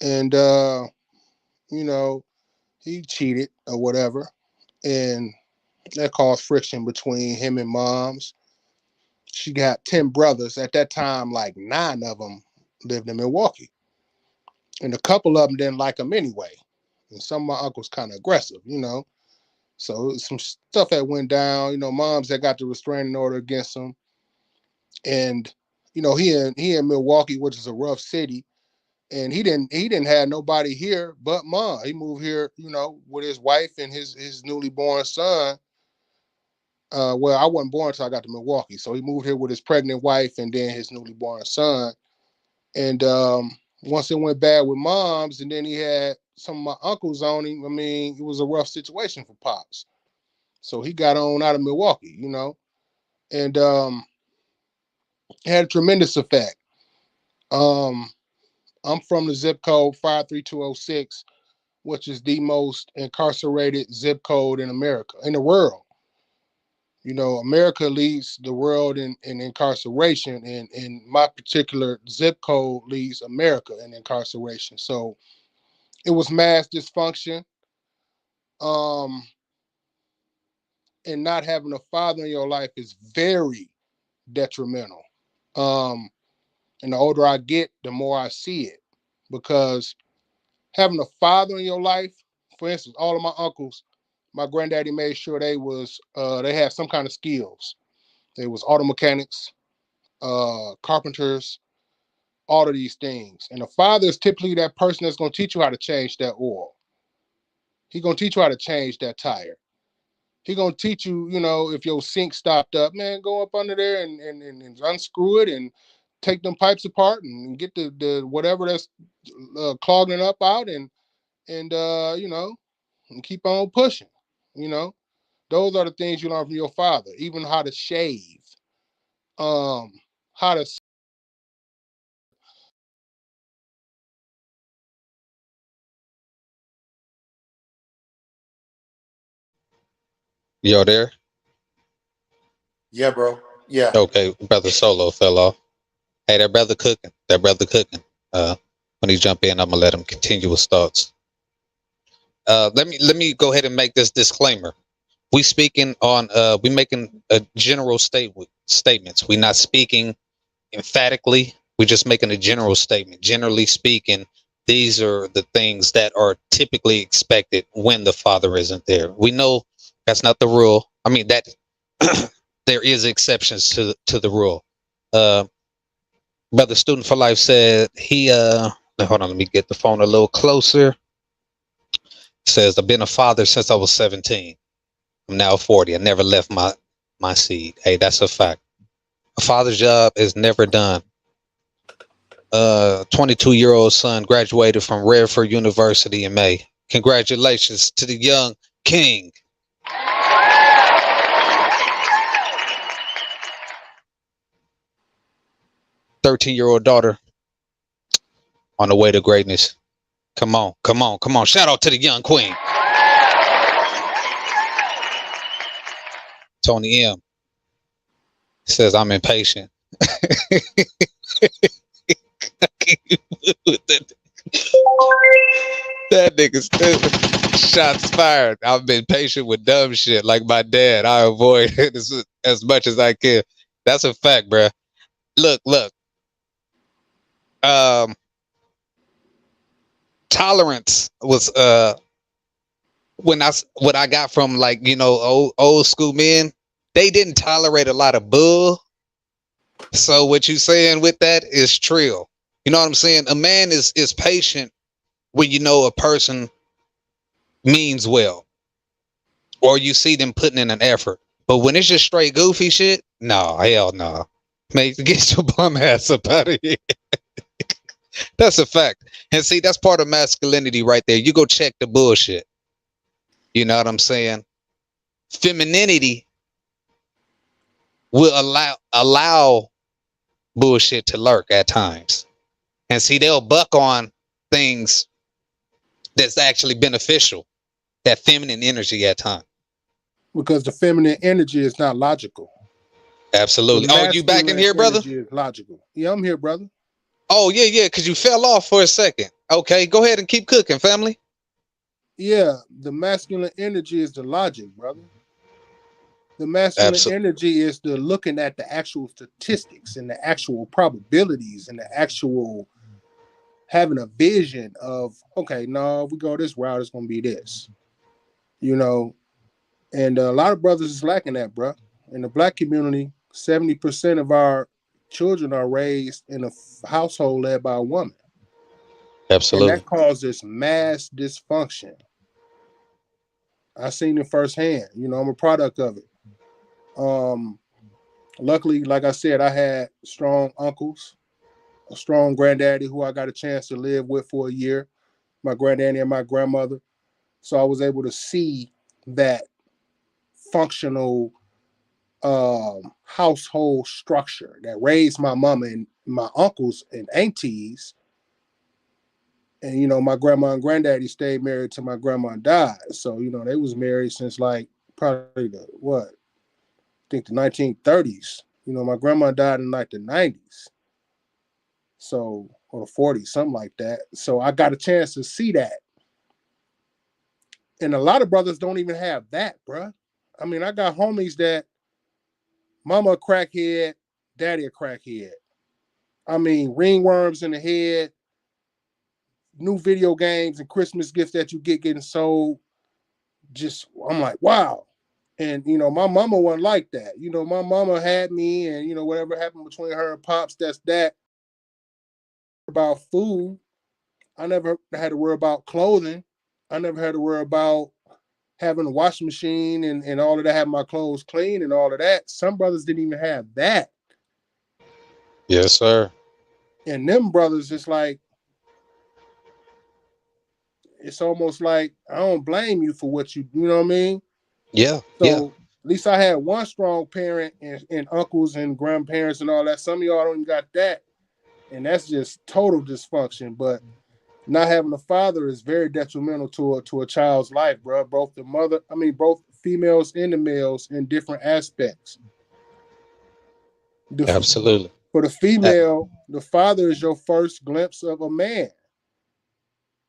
and you know, he cheated or whatever, and that caused friction between him and moms. She got 10 brothers at that time, like 9 of them lived in Milwaukee, and a couple of them didn't like him anyway. And some of my uncles kind of aggressive, you know. So some stuff that went down, you know, moms that got the restraining order against him, and you know, he in Milwaukee, which is a rough city, and he didn't have nobody here but mom. He moved here, you know, with his wife and his newly born son. Well, I wasn't born until I got to Milwaukee, so he moved here with his pregnant wife and then his newly born son. And once it went bad with moms, and then he had some of my uncles on him. I mean, it was a rough situation for pops. So he got on out of Milwaukee, you know, and it had a tremendous effect. Um, I'm from the zip code 53206, which is the most incarcerated zip code in America, in the world. You know, America leads the world in incarceration, and my particular zip code leads America in incarceration. So it was mass dysfunction, um, and not having a father in your life is very detrimental. Um, and the older I get, the more I see it, because having a father in your life, for instance, all of my uncles, my granddaddy made sure they had some kind of skills. They was auto mechanics, carpenters, all of these things. And a father is typically that person that's going to teach you how to change that oil. He's going to teach you how to change that tire. He's going to teach you, you know, if your sink stopped up, man, go up under there and unscrew it and take them pipes apart and get the whatever that's clogging up out, and you know, and keep on pushing. You know, those are the things you learn from your father. Even how to shave, how to. Yo there. Yeah, bro. Yeah. Okay, brother Solo fell off. Hey, that brother cooking. That brother cooking. When he jump in, I'm gonna let him continue his thoughts. Let me go ahead and make this disclaimer. We speaking on we making a general statements. We not speaking emphatically. We're just making a general statement. Generally speaking, these are the things that are typically expected when the father isn't there. We know that's not the rule. I mean that there is exceptions to the rule. Uh, Brother Student for Life said hold on, let me get the phone a little closer. Says I've been a father since I was 17. I'm now 40. I never left my seed. Hey, that's a fact. A father's job is never done. 22-year-old son graduated from Redford University in May. Congratulations to the young king. 13-year-old daughter on the way to greatness. Come on, come on, come on. Shout out to the young queen. Tony M says I'm impatient. That nigga stupid. Shots fired. I've been patient with dumb shit like my dad. I avoid it as much as I can. That's a fact, bruh. Look. Tolerance was what I got from, like, you know, old school men. They didn't tolerate a lot of bull. So what you saying with that is trill. You know what I'm saying? A man is patient when you know a person means well, or you see them putting in an effort. But when it's just straight goofy shit, no, hell no. Man, get your bum ass up out of here. That's a fact. And see, that's part of masculinity right there. You go check the bullshit. You know what I'm saying? Femininity will allow bullshit to lurk at times. And see, they'll buck on things that's actually beneficial. That feminine energy at times. Because the feminine energy is not logical. Absolutely. Oh, you back in here, brother? Energy is logical. Yeah, I'm here, brother. Oh, yeah, because you fell off for a second. Okay, go ahead and keep cooking, family. Yeah, the masculine energy is the logic, brother. The masculine energy is the looking at the actual statistics and the actual probabilities and the actual having a vision of, okay, no, if we go this route, it's going to be this. You know, and a lot of brothers is lacking that, bro. In the black community, 70% of our children are raised in a household led by a woman. Absolutely. And that causes mass dysfunction. I seen it firsthand. You know, I'm a product of it. Luckily, like I said, I had strong uncles, a strong granddaddy who I got a chance to live with for a year, my granddaddy and my grandmother. So I was able to see that functional household structure that raised my mama and my uncles and aunties. And, you know, my grandma and granddaddy stayed married till my grandma died. So, you know, they was married since like probably I think the 1930s. You know, my grandma died in like the 90s. So, or the 40s, something like that. So I got a chance to see that. And a lot of brothers don't even have that, bruh. I mean, I got homies that mama a crackhead, daddy a crackhead. I mean, ringworms in the head, new video games and Christmas gifts that you get getting sold. Just, I'm like, wow. And, you know, my mama wasn't like that. You know, my mama had me, and, you know, whatever happened between her and pops, that's that. About food, I never had to worry about clothing. I never had to worry about having a washing machine and all of that, having my clothes clean and all of that. Some brothers didn't even have that. Yes, sir. And them brothers, it's like, it's almost like I don't blame you for what you know what I mean? Yeah. So yeah. at least I had one strong parent and uncles and grandparents and all that. Some of y'all don't even got that. And that's just total dysfunction. But not having a father is very detrimental to a child's life, bro. Both females and the males in different aspects. Absolutely. For the female, the father is your first glimpse of a man.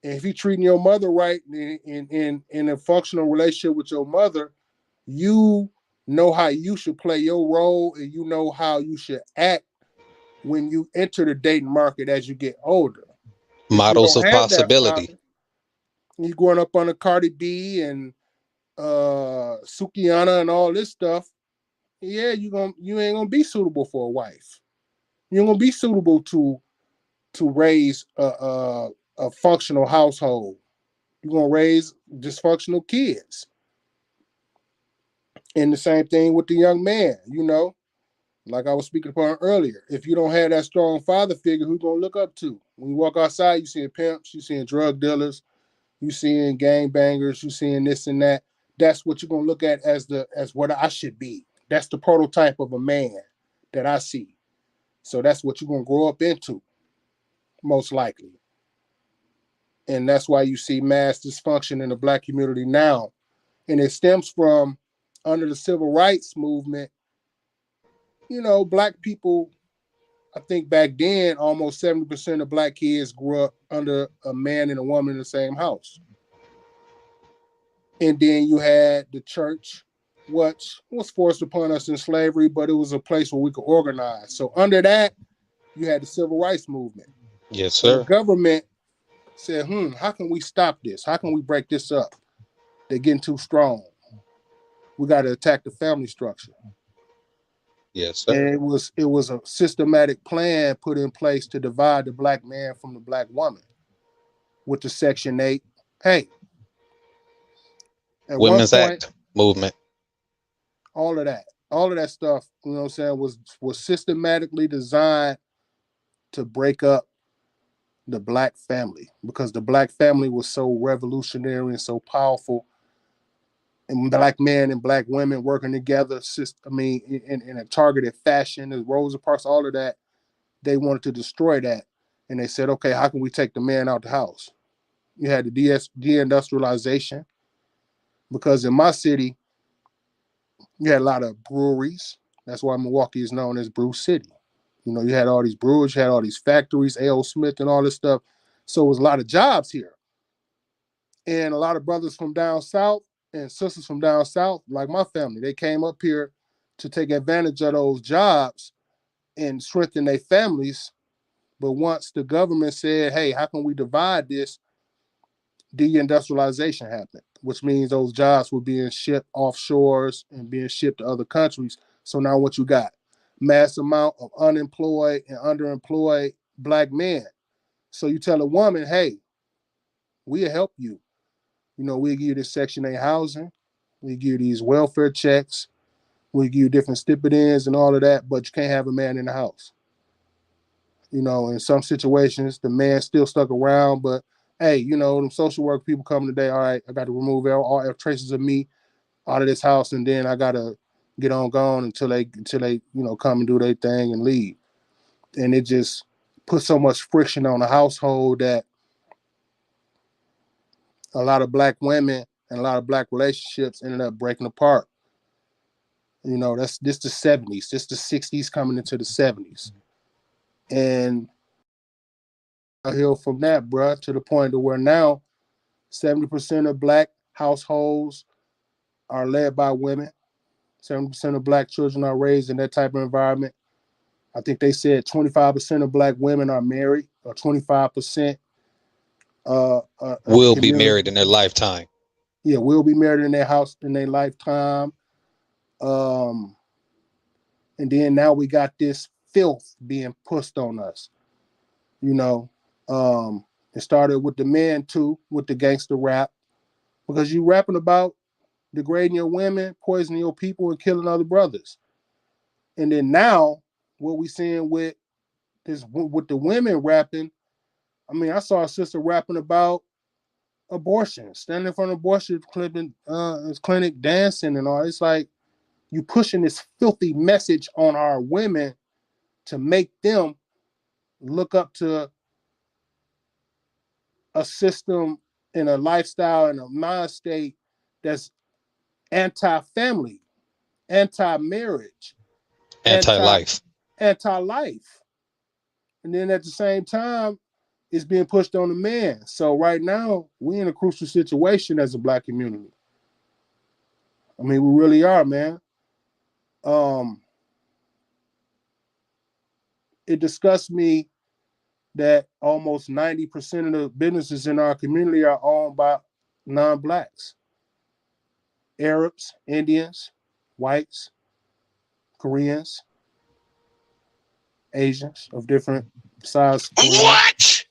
And if you're treating your mother right in a functional relationship with your mother, you know how you should play your role and you know how you should act when you enter the dating market as you get older. If you Models don't of have that possibility. father, you going up on a Cardi B and Sukiana and all this stuff, yeah, you ain't gonna be suitable for a wife. You ain't gonna be suitable to raise a functional household. You're gonna raise dysfunctional kids. And the same thing with the young man, like I was speaking upon earlier. If you don't have that strong father figure, who's gonna look up to? When you walk outside, you seeing pimps, you seeing drug dealers, you seeing gang bangers, you seeing this and that. That's what you're gonna look at as what I should be. That's the prototype of a man that I see. So that's what you're gonna grow up into, most likely. And that's why you see mass dysfunction in the black community now. And it stems from under the civil rights movement. Black people, I think back then, almost 70% of black kids grew up under a man and a woman in the same house. And then you had the church, which was forced upon us in slavery, but it was a place where we could organize. So under that, you had the civil rights movement. Yes, So the sir. government said, how can we stop this? How can we break this up? They're getting too strong. We got to attack the family structure. Yes, sir. And it was a systematic plan put in place to divide the black man from the black woman with the Section 8. Hey, at Women's one point, Act movement. all of that stuff, you know what I'm saying, was systematically designed to break up the black family, because the black family was so revolutionary and so powerful, and black men and black women working together, in a targeted fashion, as Rosa Parks, all of that, they wanted to destroy that. And they said, okay, how can we take the man out the house? You had the deindustrialization, because in my city, you had a lot of breweries. That's why Milwaukee is known as Brew City. You had all these brewers, you had all these factories, A.O. Smith and all this stuff. So it was a lot of jobs here. And a lot of brothers from down south and sisters from down south, like my family, they came up here to take advantage of those jobs and strengthen their families. But once the government said, hey, how can we divide this? Deindustrialization happened, which means those jobs were being shipped offshores and being shipped to other countries. So now what you got? Mass amount of unemployed and underemployed black men. So you tell a woman, hey, we'll help you. We'll give you this Section 8 housing. We give you these welfare checks. We give you different stipends and all of that, but you can't have a man in the house. In some situations, the man still stuck around, but hey, them social work people come today. All right, I got to remove all traces of me out of this house, and then I got to get on gone until they come and do their thing and leave. And it just puts so much friction on the household that a lot of black women and a lot of black relationships ended up breaking apart. That's this the 70s, this the 60s coming into the 70s. And hill from that, bruh, to the point of where now 70% of black households are led by women. 70% of black children are raised in that type of environment. I think they said 25% of black women are married, or 25% of the Will be community. married in their lifetime. Yeah, will be married in their house in their lifetime. And then now we got this filth being pushed on us. It started with the men too, with the gangster rap, because you rapping about degrading your women, poisoning your people, and killing other brothers. And then now, what we seeing with the women rapping, I saw a sister rapping about abortion, standing in front of abortion clinic dancing and all. It's like you pushing this filthy message on our women to make them look up to a system and a lifestyle and a mind state that's anti-family, anti-marriage, Anti-life. anti-life. And then at the same time, it's being pushed on the man. So right now, we're in a crucial situation as a black community. I mean, we really are, man. Um, it disgusts me that almost 90% of the businesses in our community are owned by non-blacks, Arabs, Indians, whites, Koreans, Asians of different size. What?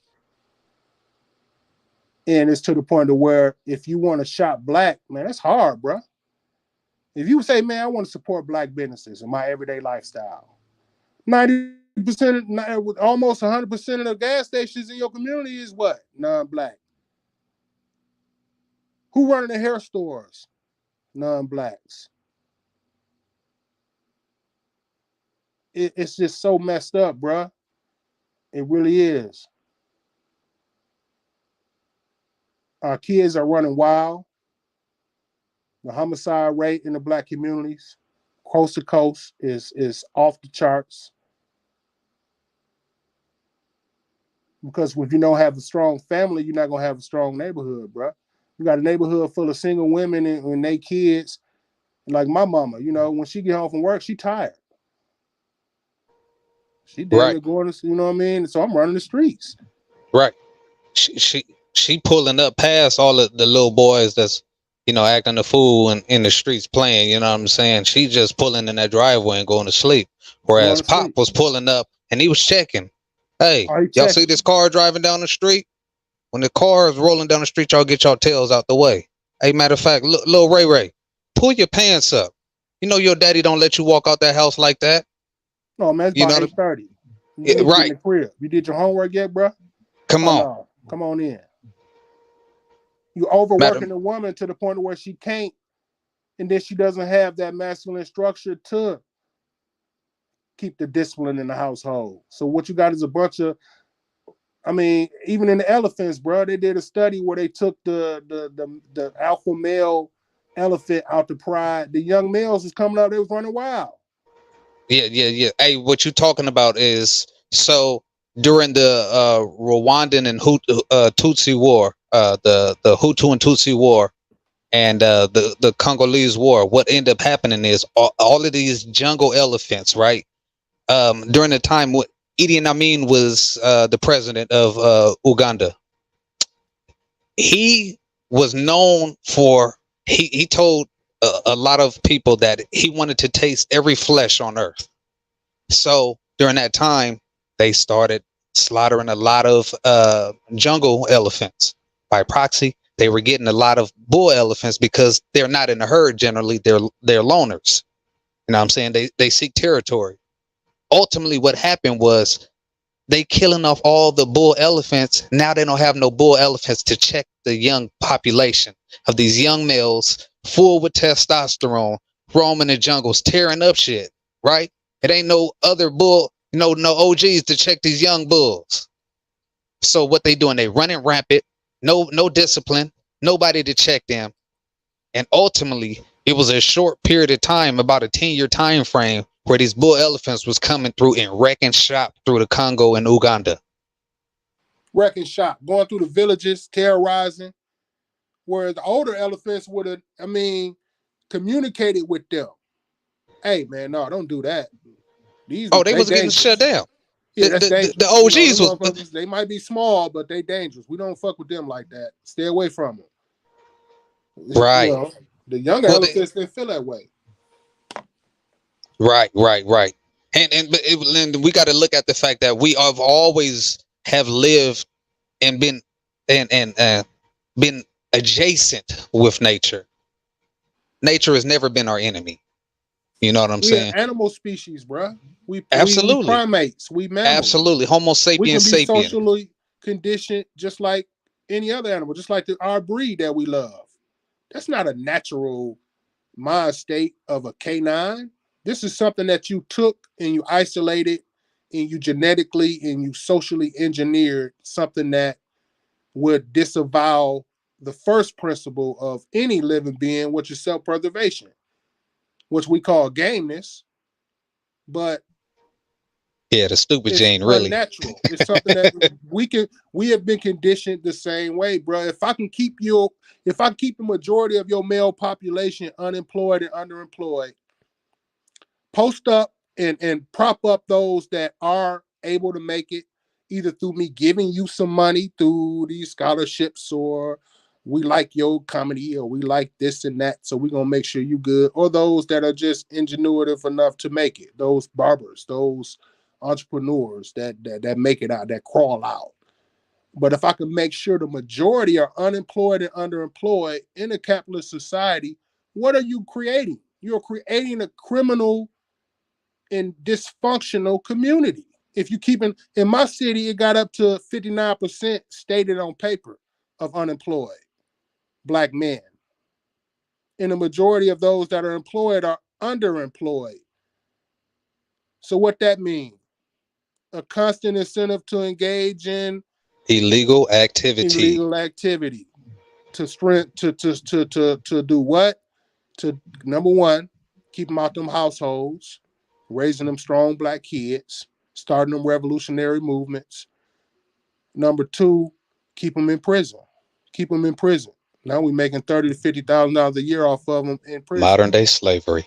And it's to the point of where if you want to shop black, man, that's hard, bro. If you say, man, I want to support black businesses in my everyday lifestyle, 90%, almost 100% of the gas stations in your community is what? Non-black. Who running the hair stores? Non-blacks. It's just so messed up, bro. It really is. Our kids are running wild. The homicide rate in the black communities, coast to coast, is off the charts. Because if you don't have a strong family, you're not gonna have a strong neighborhood, bro. You got a neighborhood full of single women and they kids. Like my mama, when she get home from work, she tired. She damn near Right. going to, you know what I mean? So I'm running the streets. Right. She pulling up past all of the little boys that's acting a fool in the streets playing. You know what I'm saying? She just pulling in that driveway and going to sleep. Going Whereas to Pop sleep. was pulling up and he was checking. Hey, Are you y'all checking? see this car driving down the street? When the car is rolling down the street, y'all get y'all tails out the way. Hey, matter of fact, little Ray, pull your pants up. You know your daddy don't let you walk out that house like that. No, man, it's You about know, 8:30. You need to get in right? the crib. You did your homework yet, bro? Come Oh on, no. Come on in. You madam. overworking the woman to the point where she can't, and then she doesn't have that masculine structure to keep the discipline in the household. So what you got is a bunch of, even in the elephants, bro, they did a study where they took the alpha male elephant out to pride. The young males was coming out, they was running wild. Yeah. Hey, what you talking about is so during the Rwandan and Tutsi war, the Hutu and Tutsi war, and the Congolese war. What ended up happening is all of these jungle elephants, right? During the time when Idi Amin was the president of Uganda, he was known for he told a lot of people that he wanted to taste every flesh on earth. So during that time, they started slaughtering a lot of jungle elephants. By proxy, they were getting a lot of bull elephants because they're not in a herd generally. They're loners. You know what I'm saying? They seek territory. Ultimately, what happened was they killing off all the bull elephants. Now they don't have no bull elephants to check the young population of these young males full with testosterone roaming the jungles, tearing up shit, right? It ain't no other bull, no OGs to check these young bulls. So what they doing? They running rampant, no discipline, nobody to check them. And ultimately, it was a short period of time, about a 10-year time frame, where these bull elephants was coming through and wrecking shop through the Congo and Uganda. Wrecking shop, going through the villages, terrorizing, where the older elephants would have, communicated with them. Hey, man, no, don't do that. They was dangerous. Getting shut down. Yeah, that's dangerous. The OGs was. They might be small, but they dangerous. We don't fuck with them like that. Stay away from them. Right. The younger elephants didn't feel that way. Right. And we got to look at the fact that we have always have lived and been been adjacent with nature. Nature has never been our enemy. You know what I'm saying? Animal species, bro. Absolutely. We primates. We mammals. Absolutely. Homo sapiens we can be sapien. Socially conditioned just like any other animal, just like our breed that we love. That's not a natural mind state of a canine. This is something that you took and you isolated and you genetically and you socially engineered something that would disavow the first principle of any living being, which is self-preservation, which we call gameness. But Yeah, the stupid It's gene, really. unnatural. It's something that we have been conditioned the same way, bro. If I keep the majority of your male population unemployed and underemployed, post up and prop up those that are able to make it, either through me giving you some money through these scholarships, or we like your comedy, or we like this and that, so we're gonna make sure you good, or those that are just ingenuitive enough to make it, those barbers, those entrepreneurs that make it out, that crawl out. But if I can make sure the majority are unemployed and underemployed in a capitalist society, what are you creating? You're creating a criminal and dysfunctional community. If you keep in my city, it got up to 59% stated on paper of unemployed Black men. And the majority of those that are employed are underemployed. So what that means? A constant incentive to engage in illegal activity. To do what? To, number one, keep them out them households, raising them strong Black kids, starting them revolutionary movements. Number two, keep them in prison. Now we're making $30,000 to $50,000 a year off of them in prison. Modern day slavery.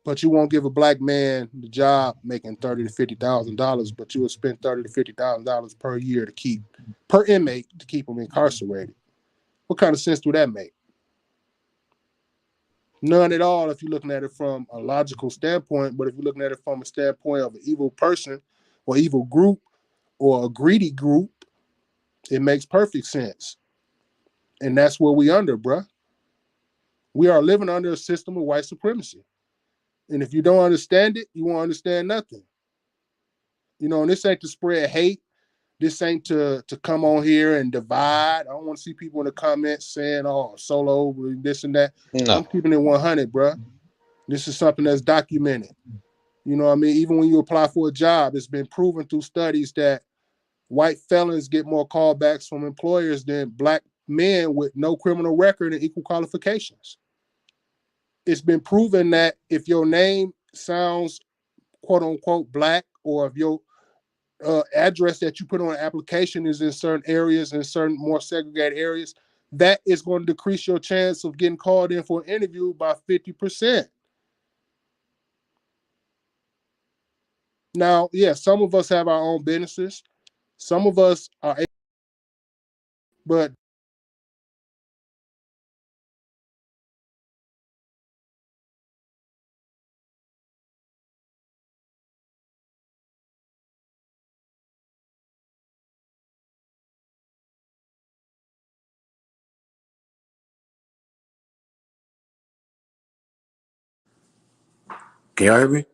But you won't give a Black man the job making $30,000 to $50,000, but you will spend $30,000 to $50,000 per year per inmate to keep them incarcerated. What kind of sense do that make? None at all if you're looking at it from a logical standpoint, but if you're looking at it from a standpoint of an evil person or evil group or a greedy group, it makes perfect sense. And that's what we under, bruh. We are living under a system of white supremacy. And if you don't understand it, you won't understand nothing. And this ain't to spread hate. This ain't to come on here and divide. I don't want to see people in the comments saying, oh, solo, this and that. No. I'm keeping it 100, bruh. This is something that's documented. You know what I mean? Even when you apply for a job, it's been proven through studies that white felons get more callbacks from employers than Black men with no criminal record and equal qualifications. It's been proven that if your name sounds quote unquote Black, or if your address that you put on an application is in certain areas, in certain more segregated areas, that is going to decrease your chance of getting called in for an interview by 50%. Now, yeah, some of us have our own businesses. Some of us are, but can y'all hear me?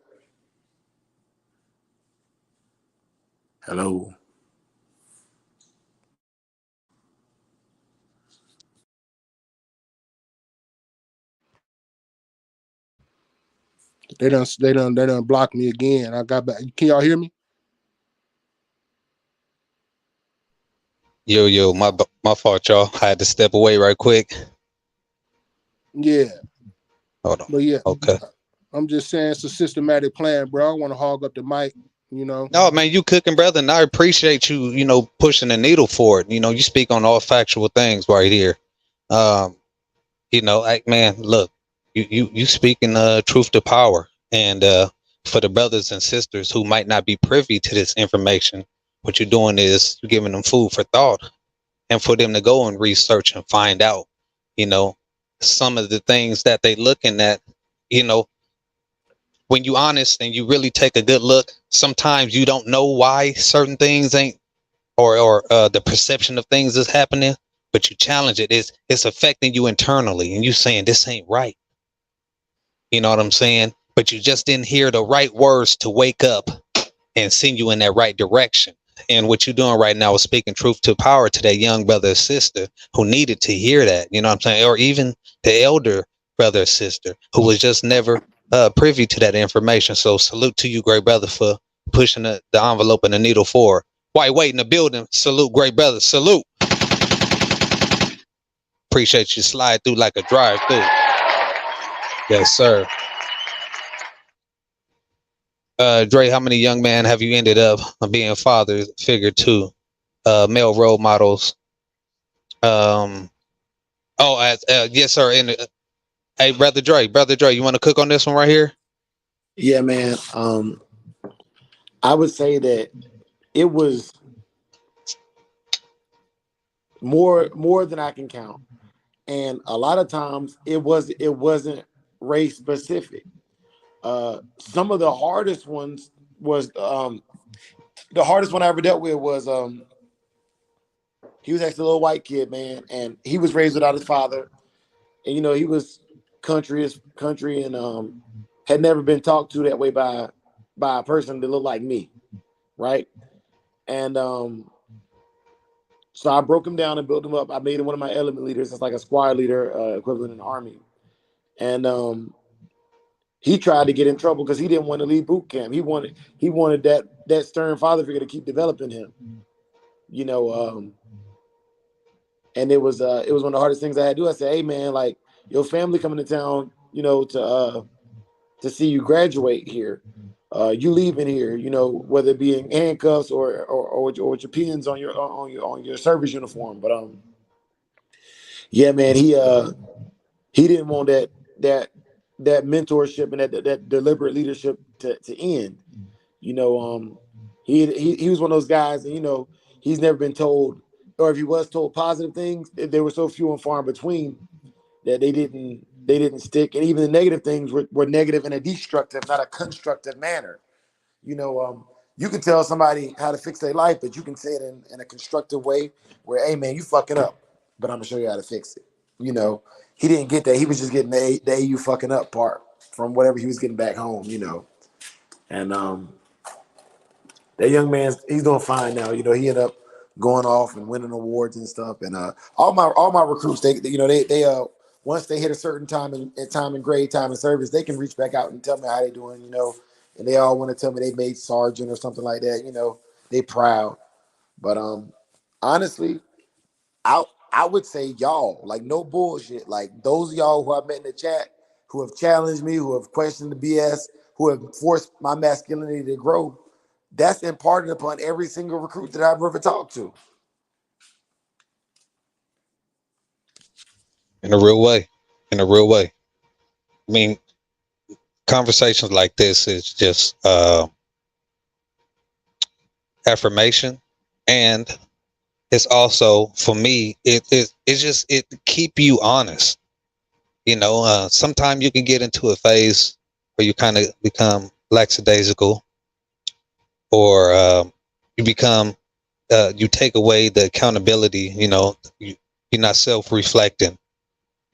Hello. They done blocked me again. I got back. Can y'all hear me? Yo, my fault, y'all. I had to step away right quick. Yeah. Hold on. But yeah. Okay. I'm just saying it's a systematic plan, bro. I don't want to hog up the mic, No, man, you cooking, brother, and I appreciate you, pushing the needle for it. You speak on all factual things right here. Man, look, you speaking truth to power. And for the brothers and sisters who might not be privy to this information, what you're doing is you're giving them food for thought, and for them to go and research and find out, some of the things that they looking at. When you honest and you really take a good look, sometimes you don't know why certain things ain't, or the perception of things is happening, but you challenge it. It's affecting you internally, and you saying this ain't right. You know what I'm saying? But you just didn't hear the right words to wake up and send you in that right direction. And what you're doing right now is speaking truth to power to that young brother or sister who needed to hear that. You know what I'm saying? Or even the elder brother or sister who was just never privy to that information. So salute to you, great brother, for pushing the envelope and the needle forward. White weight in the building. Salute, great brother. Salute. Appreciate you slide through like a drive through. Yes, sir. Dre, how many young men have you ended up being fathers figure to? Male role models. Um, yes, sir. And hey, brother Dre, you want to cook on this one right here? Yeah, man. I would say that it was more than I can count, and a lot of times it wasn't race specific. Some of the hardest ones was the hardest one I ever dealt with was he was actually a little white kid, man, and he was raised without his father, and he was country and had never been talked to that way by a person that looked like me, right? And so I broke him down and built him up. I made him one of my element leaders. It's like a squad leader equivalent in the army. And he tried to get in trouble because he didn't want to leave boot camp. He wanted that stern father figure to keep developing him. You know, and it was one of the hardest things I had to do. I said, "Hey man, like your family coming to town, to see you graduate here. You leaving here, whether it be in handcuffs or with your pins on your service uniform." But yeah, man, he didn't want that that mentorship and that deliberate leadership to end. You know, he was one of those guys, and he's never been told, or if he was told positive things, they were so few and far in between that they didn't stick, and even the negative things were negative in a destructive, not a constructive manner. You can tell somebody how to fix their life, but you can say it in a constructive way where, hey man, you fucking up, but I'm gonna show you how to fix it. You know, he didn't get that. He was just getting the you fucking up part from whatever he was getting back home. And that young man, he's doing fine now. He ended up going off and winning awards and stuff. And all my recruits, they once they hit a certain time and grade, time and service, they can reach back out and tell me how they doing. And they all want to tell me they made sergeant or something like that. They proud. But honestly, I would say y'all, like no bullshit. Like those of y'all who I met in the chat, who have challenged me, who have questioned the BS, who have forced my masculinity to grow. That's imparted upon every single recruit that I've ever talked to. In a real way. In a real way. I mean, conversations like this is just affirmation, and it's also for me it keep you honest. Sometimes you can get into a phase where you kind of become lackadaisical, or you become you take away the accountability. You're not self-reflecting,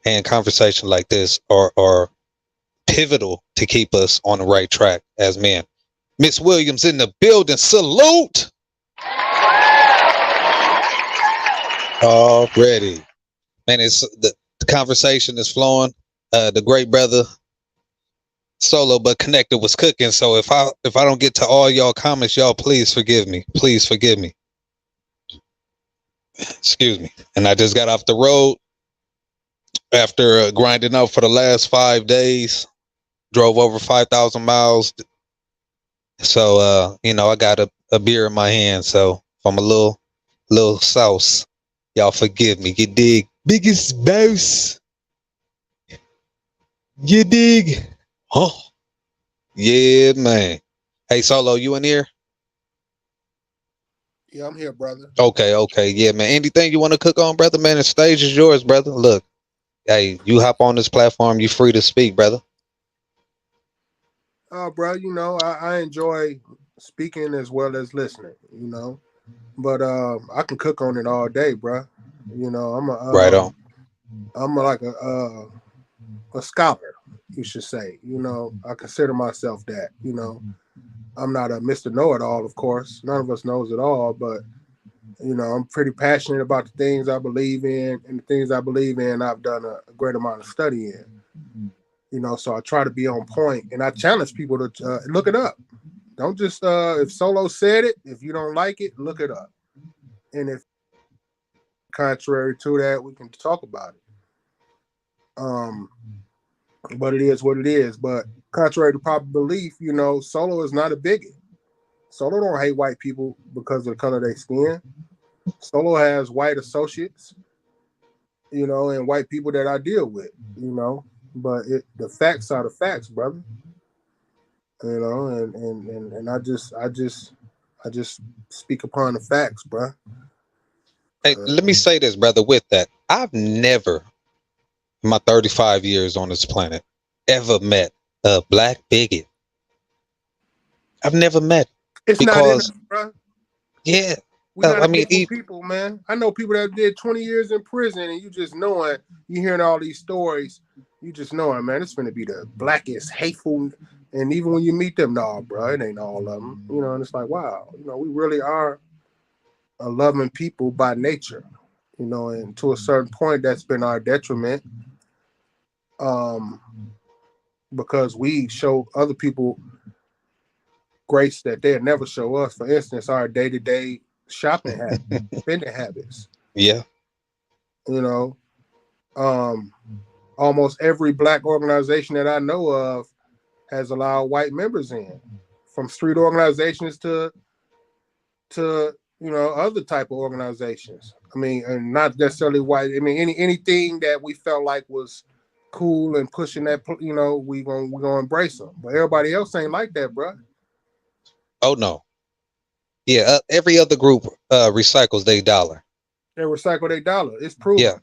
and conversations like this are pivotal to keep us on the right track as men. Miss Williams in the building. Salute already. Man, it's the conversation is flowing. The great brother Solo but Connected was cooking. So if I don't get to all y'all comments, y'all please forgive me. Please forgive me. Excuse me. And I just got off the road after grinding out for the last 5 days. Drove over 5,000 miles. So I got a beer in my hand. So if I'm a little sauce, y'all forgive me. You dig? Biggest boss. You dig? Huh? Yeah, man. Hey, Solo, you in here? Yeah, I'm here, brother. Okay. Yeah, man. Anything you want to cook on, brother, man? The stage is yours, brother. Look, hey, you hop on this platform, you free to speak, brother. Bro, I enjoy speaking as well as listening, but I can cook on it all day, bro. Right on. I'm like a scholar, you should say. I consider myself that. I'm not a Mr. Know-it-all, of course. None of us knows it all, but I'm pretty passionate about the things I believe in, and the things I believe in, I've done a great amount of study in. So I try to be on point, and I challenge people to look it up. Don't just if Solo said it, if you don't like it, look it up. And if contrary to that, we can talk about it. But it is what it is. But contrary to popular belief, you know, Solo is not a bigot. Solo don't hate white people because of the color of their skin. Solo has white associates, you know, and white people that I deal with, you know. But the facts are the facts, brother. You know, and I just speak upon the facts, bro. Hey, let me say this, brother. With that, I've never, in my 35 years on this planet, ever met a black bigot. I've never met It's not in because, us, bro. yeah, We got I mean, people, man. I know people that did 20 years in prison, and you just knowing, you hearing all these stories, you just knowing, man, it's gonna be the blackest, hateful, and even when you meet them, nah, bro, it ain't all of them, you know. And it's like, wow, you know, we really are a loving people by nature, you know, and to a certain point, that's been our detriment, because we show other people grace that they'll never show us. For instance, our day-to-day shopping habits, spending habits. yeah, You know, almost every black organization that I know of has allowed white members in, from street organizations to you know, other type of organizations. I mean, and not necessarily white. I mean, anything that we felt like was cool and pushing that, you know, we gonna embrace them. But everybody else ain't like that, bro. oh no, yeah. Every other group recycles their dollar. They recycle their dollar. It's proven. Yeah,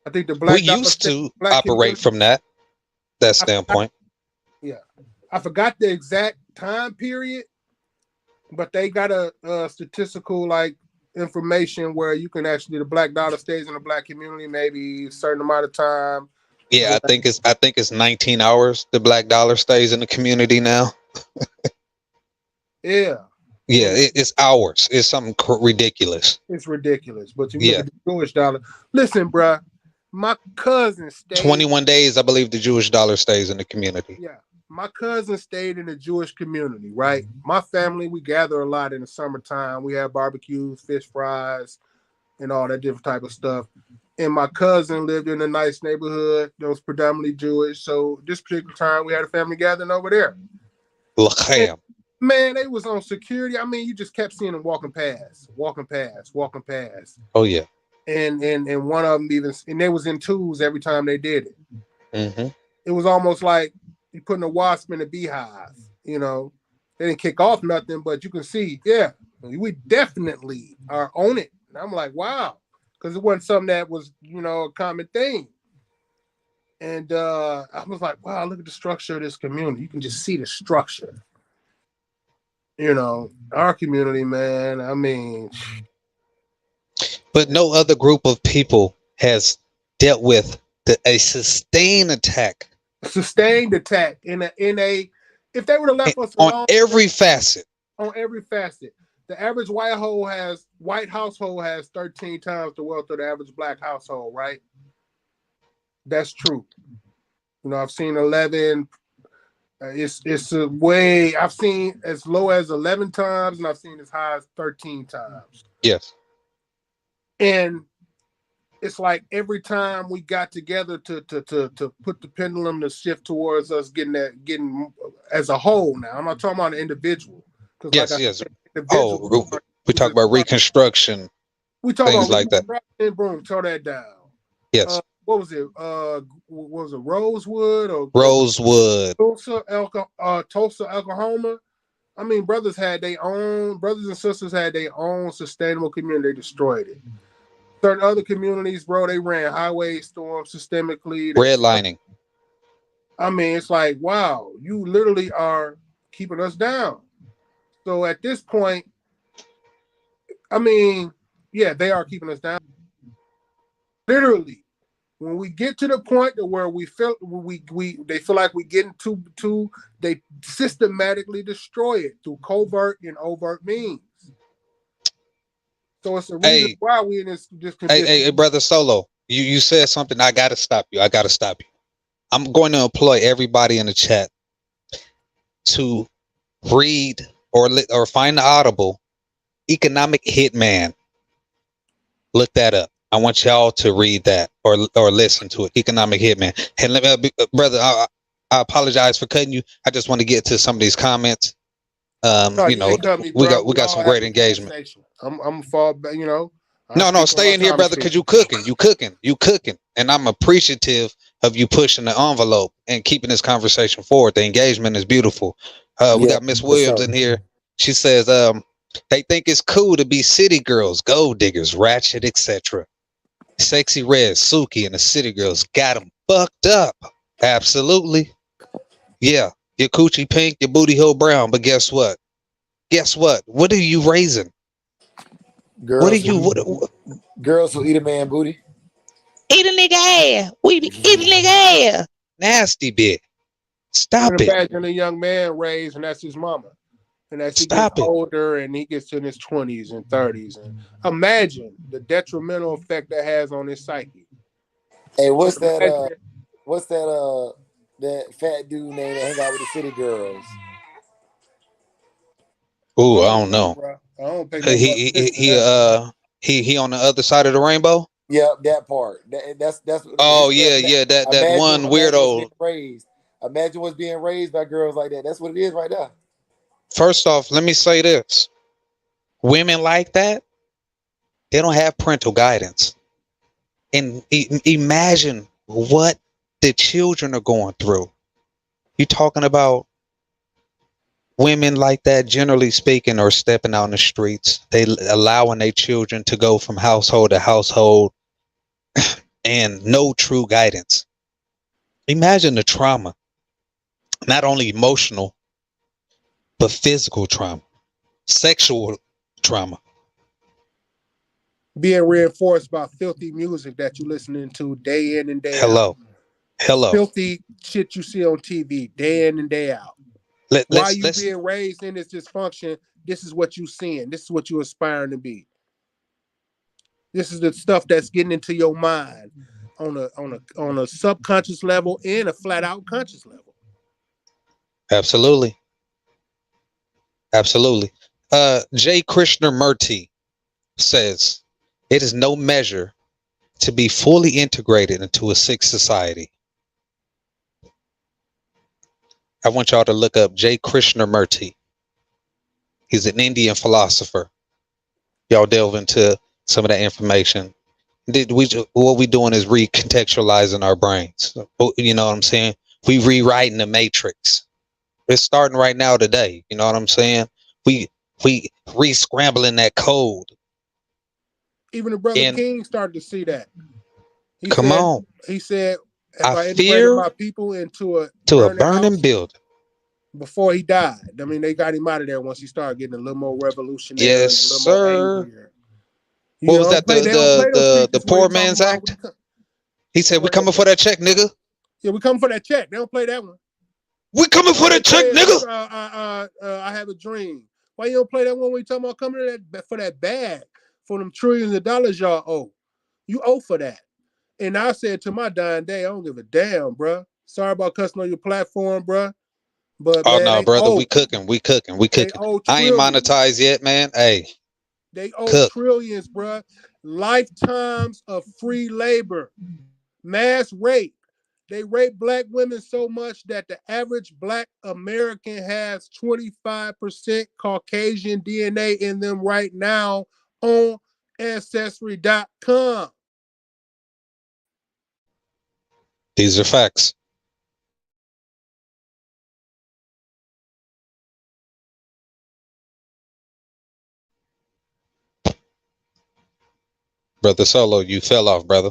I think the we black dollar used to black operate community, from that standpoint. I forgot the exact time period, but they got a statistical like information where you can actually, the black dollar stays in the black community maybe a certain amount of time. Yeah, I think it's 19 hours. The black dollar stays in the community now. Yeah. Yeah, it's hours. It's something ridiculous. It's ridiculous. But you Yeah. look at the Jewish dollar. Listen, bruh, my cousin stayed 21 days, I believe the Jewish dollar stays in the community. Yeah. My cousin stayed in the Jewish community, right? My family, we gather a lot in the summertime. We have barbecues, fish fries, and all that different type of stuff. And my cousin lived in a nice neighborhood that was predominantly Jewish. So this particular time, we had a family gathering over there. L'chaim. Man, they was on security. I mean, you just kept seeing them walking past. Oh yeah. And one of them even, and they was in twos every time they did it. Mm-hmm. It was almost like you putting a wasp in a beehive. You know, they didn't kick off nothing, but you can see, yeah, we definitely are on it. And I'm like, wow, because it wasn't something that was, you know, a common thing. And I was like, wow, look at the structure of this community. You can just see the structure. You know, our community, man. I mean, but no other group of people has dealt with a sustained attack. Sustained attack in a. If they would have left us on alone, every facet. On every facet, the average white household has 13 times the wealth of the average black household. Right? That's true. You know, I've seen 11. It's a way. I've seen as low as 11 times, and I've seen as high as 13 times. Yes. And it's like every time we got together to put the pendulum to shift towards us getting as a whole. Now I'm not talking about an individual. Yes, like yes. We talk about reconstruction. We talk things about like that. And boom, tear that down. Yes. What was it? Was it Rosewood or Rosewood? Tulsa, Oklahoma. I mean, brothers and sisters had their own sustainable community. They destroyed it. Certain other communities, bro, they ran highway storms systemically. Redlining. I mean, it's like, wow, you literally are keeping us down. So at this point, I mean, yeah, they are keeping us down. Literally, when we get to the point to where they feel like we getting too, they systematically destroy it through covert and overt means. So it's a reason why we in this condition. Hey, brother Solo, you said something. I gotta stop you. I'm going to employ everybody in the chat to read or find the Audible Economic Hitman. Look that up. I want y'all to read that or listen to it. Economic Hitman. And let me, brother, I apologize for cutting you. I just want to get to some of these comments. No, You you know, ain't cut me, we bro. got all some great having a engagement. conversation. I'm far back, you know. I No, speak when stay my in here, time to brother, speak. because you cooking, and I'm appreciative of you pushing the envelope and keeping this conversation forward. The engagement is beautiful. We Yeah, got Miss for Williams sure. in here. She says, they think it's cool to be city girls, gold diggers, ratchet, etc. Sexy Red, Suki, and the city girls got them fucked up. Absolutely, yeah. Your coochie pink, your booty hole brown, but guess what? What are you raising? What are Girls you? who What girls who eat a man booty. eat a nigga ass. We be eating nigga ass. Nasty bitch. You Stop can it. imagine a young man raised, and that's his mama. And as he gets Stop it. older and he gets in his 20s and 30s, and imagine the detrimental effect that has on his psyche. Hey, Just imagine. what's that fat dude name that hang out with the city girls? Ooh, I I don't don't know, know. bro. I don't pay no much He he attention to he that. uh he on the other side of the rainbow. Yep, that part. That's what he Oh said. yeah. That Imagine one imagine what's being weirdo. raised. Imagine what's being raised by girls like that. That's what it is right now. First off, let me say this: women like that, they don't have parental guidance, and imagine what the children are going through. You talking about women like that, generally speaking, are stepping out in the streets. They allowing their children to go from household to household and no true guidance. Imagine the trauma, not only emotional, but physical trauma, sexual trauma. Being reinforced by filthy music that you listening to day in and day out. Hello. Filthy shit you see on TV day in and day out. While you Let's being raised in this dysfunction, this is what you seeing. This is what you aspiring to be. This is the stuff that's getting into your mind on a subconscious level and a flat out conscious level. absolutely. J. Krishnamurti says it is no measure to be fully integrated into a sick society. I want y'all to look up J. Krishnamurti. He's an Indian philosopher. Y'all delve into some of that information. What we doing is recontextualizing our brains. You know what I'm saying? We rewriting the matrix. It's starting right now today. You know what I'm saying? We re-scrambling that code. Even the brother And King started to see that. come on, He said, if I I integrated fear my people into a to a burning burning house building. before he died. I mean, they got him out of there once he started getting a little more revolutionary, Yes, a little more sir. angrier. What was that? They don't play those The speeches when Poor he talking Man's about Act. He said, "We coming for that check, nigga. yeah, we coming for that check." They don't play that one. We coming for that check, nigga." I have a dream. Why you don't play that one when you talking about coming to that for that bag for them trillions of dollars y'all owe? You owe for that. And I said to my dying day, I don't give a damn, bro. Sorry about cussing on your platform, bro. But Oh man, no, brother, we cooking. They owe I ain't trillions. monetized yet, man. Hey, They owe cook. trillions, bro. Lifetimes of free labor, mass rape. They rape black women so much that the average black American has 25% Caucasian DNA in them right now on Ancestry.com. These are facts. Brother Solo, you fell off, brother.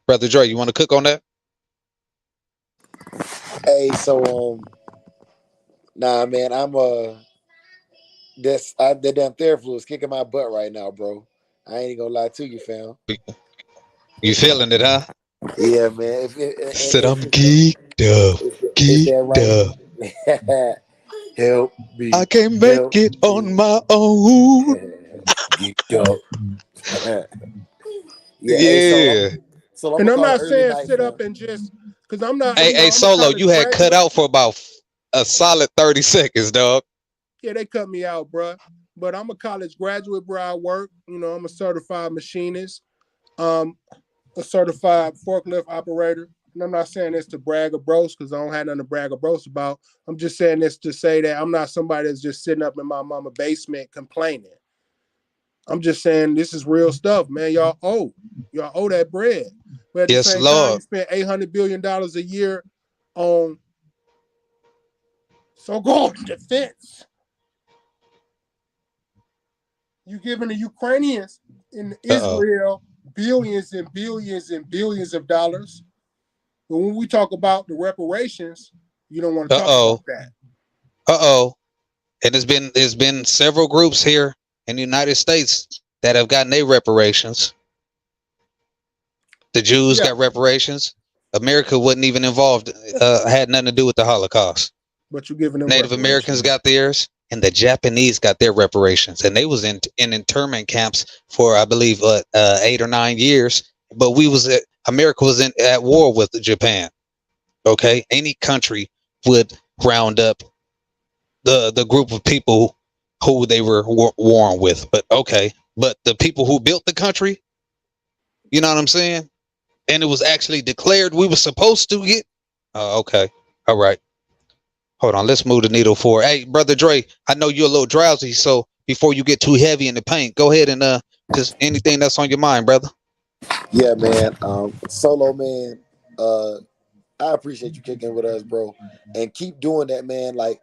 Brother Dre, you want to cook on that? Hey, so nah, man, that damn Theraflu is kicking my butt right now, bro. I ain't gonna lie to you, fam. You feeling it, huh? Yeah, man. Said I'm geeked up, It's that geeked up. right. Help me. I can't make Help it me. on my own. Geeked up. Yeah, hey, Yeah. so I'm And gonna I'm call it not early saying night, sit fam. up and just because I'm not, Hey, I'm a Solo, college you had cut graduate. out for about a solid 30 seconds, dog. Yeah, they cut me out, bro. But I'm a college graduate, bro. I work. I'm a certified machinist, a certified forklift operator. and I'm not saying this to brag or boast because I don't have nothing to brag or boast about. I'm just saying this to say that I'm not somebody that's just sitting up in my mama basement complaining. I'm just saying this is real stuff, man. Y'all owe that bread. But at the Yes, same time, Lord. you spend $800 billion a year on so-called defense. You giving the Ukrainians in Israel billions and billions and billions of dollars. But when we talk about the reparations, you don't want to talk about that. And there's been several groups here in the United States that have gotten their reparations. The Jews got reparations. America wasn't even involved, had nothing to do with the Holocaust. But you're giving them Native Americans got theirs, and the Japanese got their reparations, and they was in internment camps for, I believe, 8 or 9 years. But America was at war with Japan. Okay, any country would round up the group of people who they were warring with. But the people who built the country, you know what I'm saying? And it was actually declared we were supposed to get. Okay, all right. Hold on, let's move the needle forward. Hey, Brother Dre, I know you're a little drowsy, so before you get too heavy in the paint, go ahead and just anything that's on your mind, brother. Yeah, man. Solo, man. I appreciate you kicking with us, bro, and keep doing that, man. Like,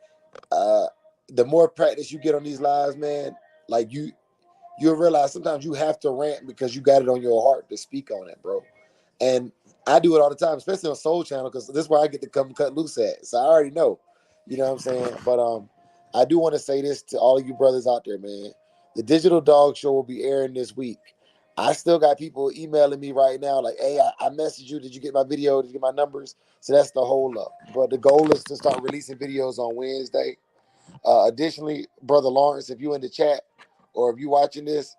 the more practice you get on these lives, man, like you'll realize sometimes you have to rant because you got it on your heart to speak on it, bro. And I do it all the time, especially on Soul Channel, because this is where I get to come cut loose at. So I already know, you know what I'm saying. But I do want to say this to all of you brothers out there, man. The Digital Dog Show will be airing this week. I still got people emailing me right now, like, hey, I messaged you. Did you get my video? Did you get my numbers? So that's the hold up. But the goal is to start releasing videos on Wednesday. Additionally, Brother Lawrence, if you in the chat or if you watching this,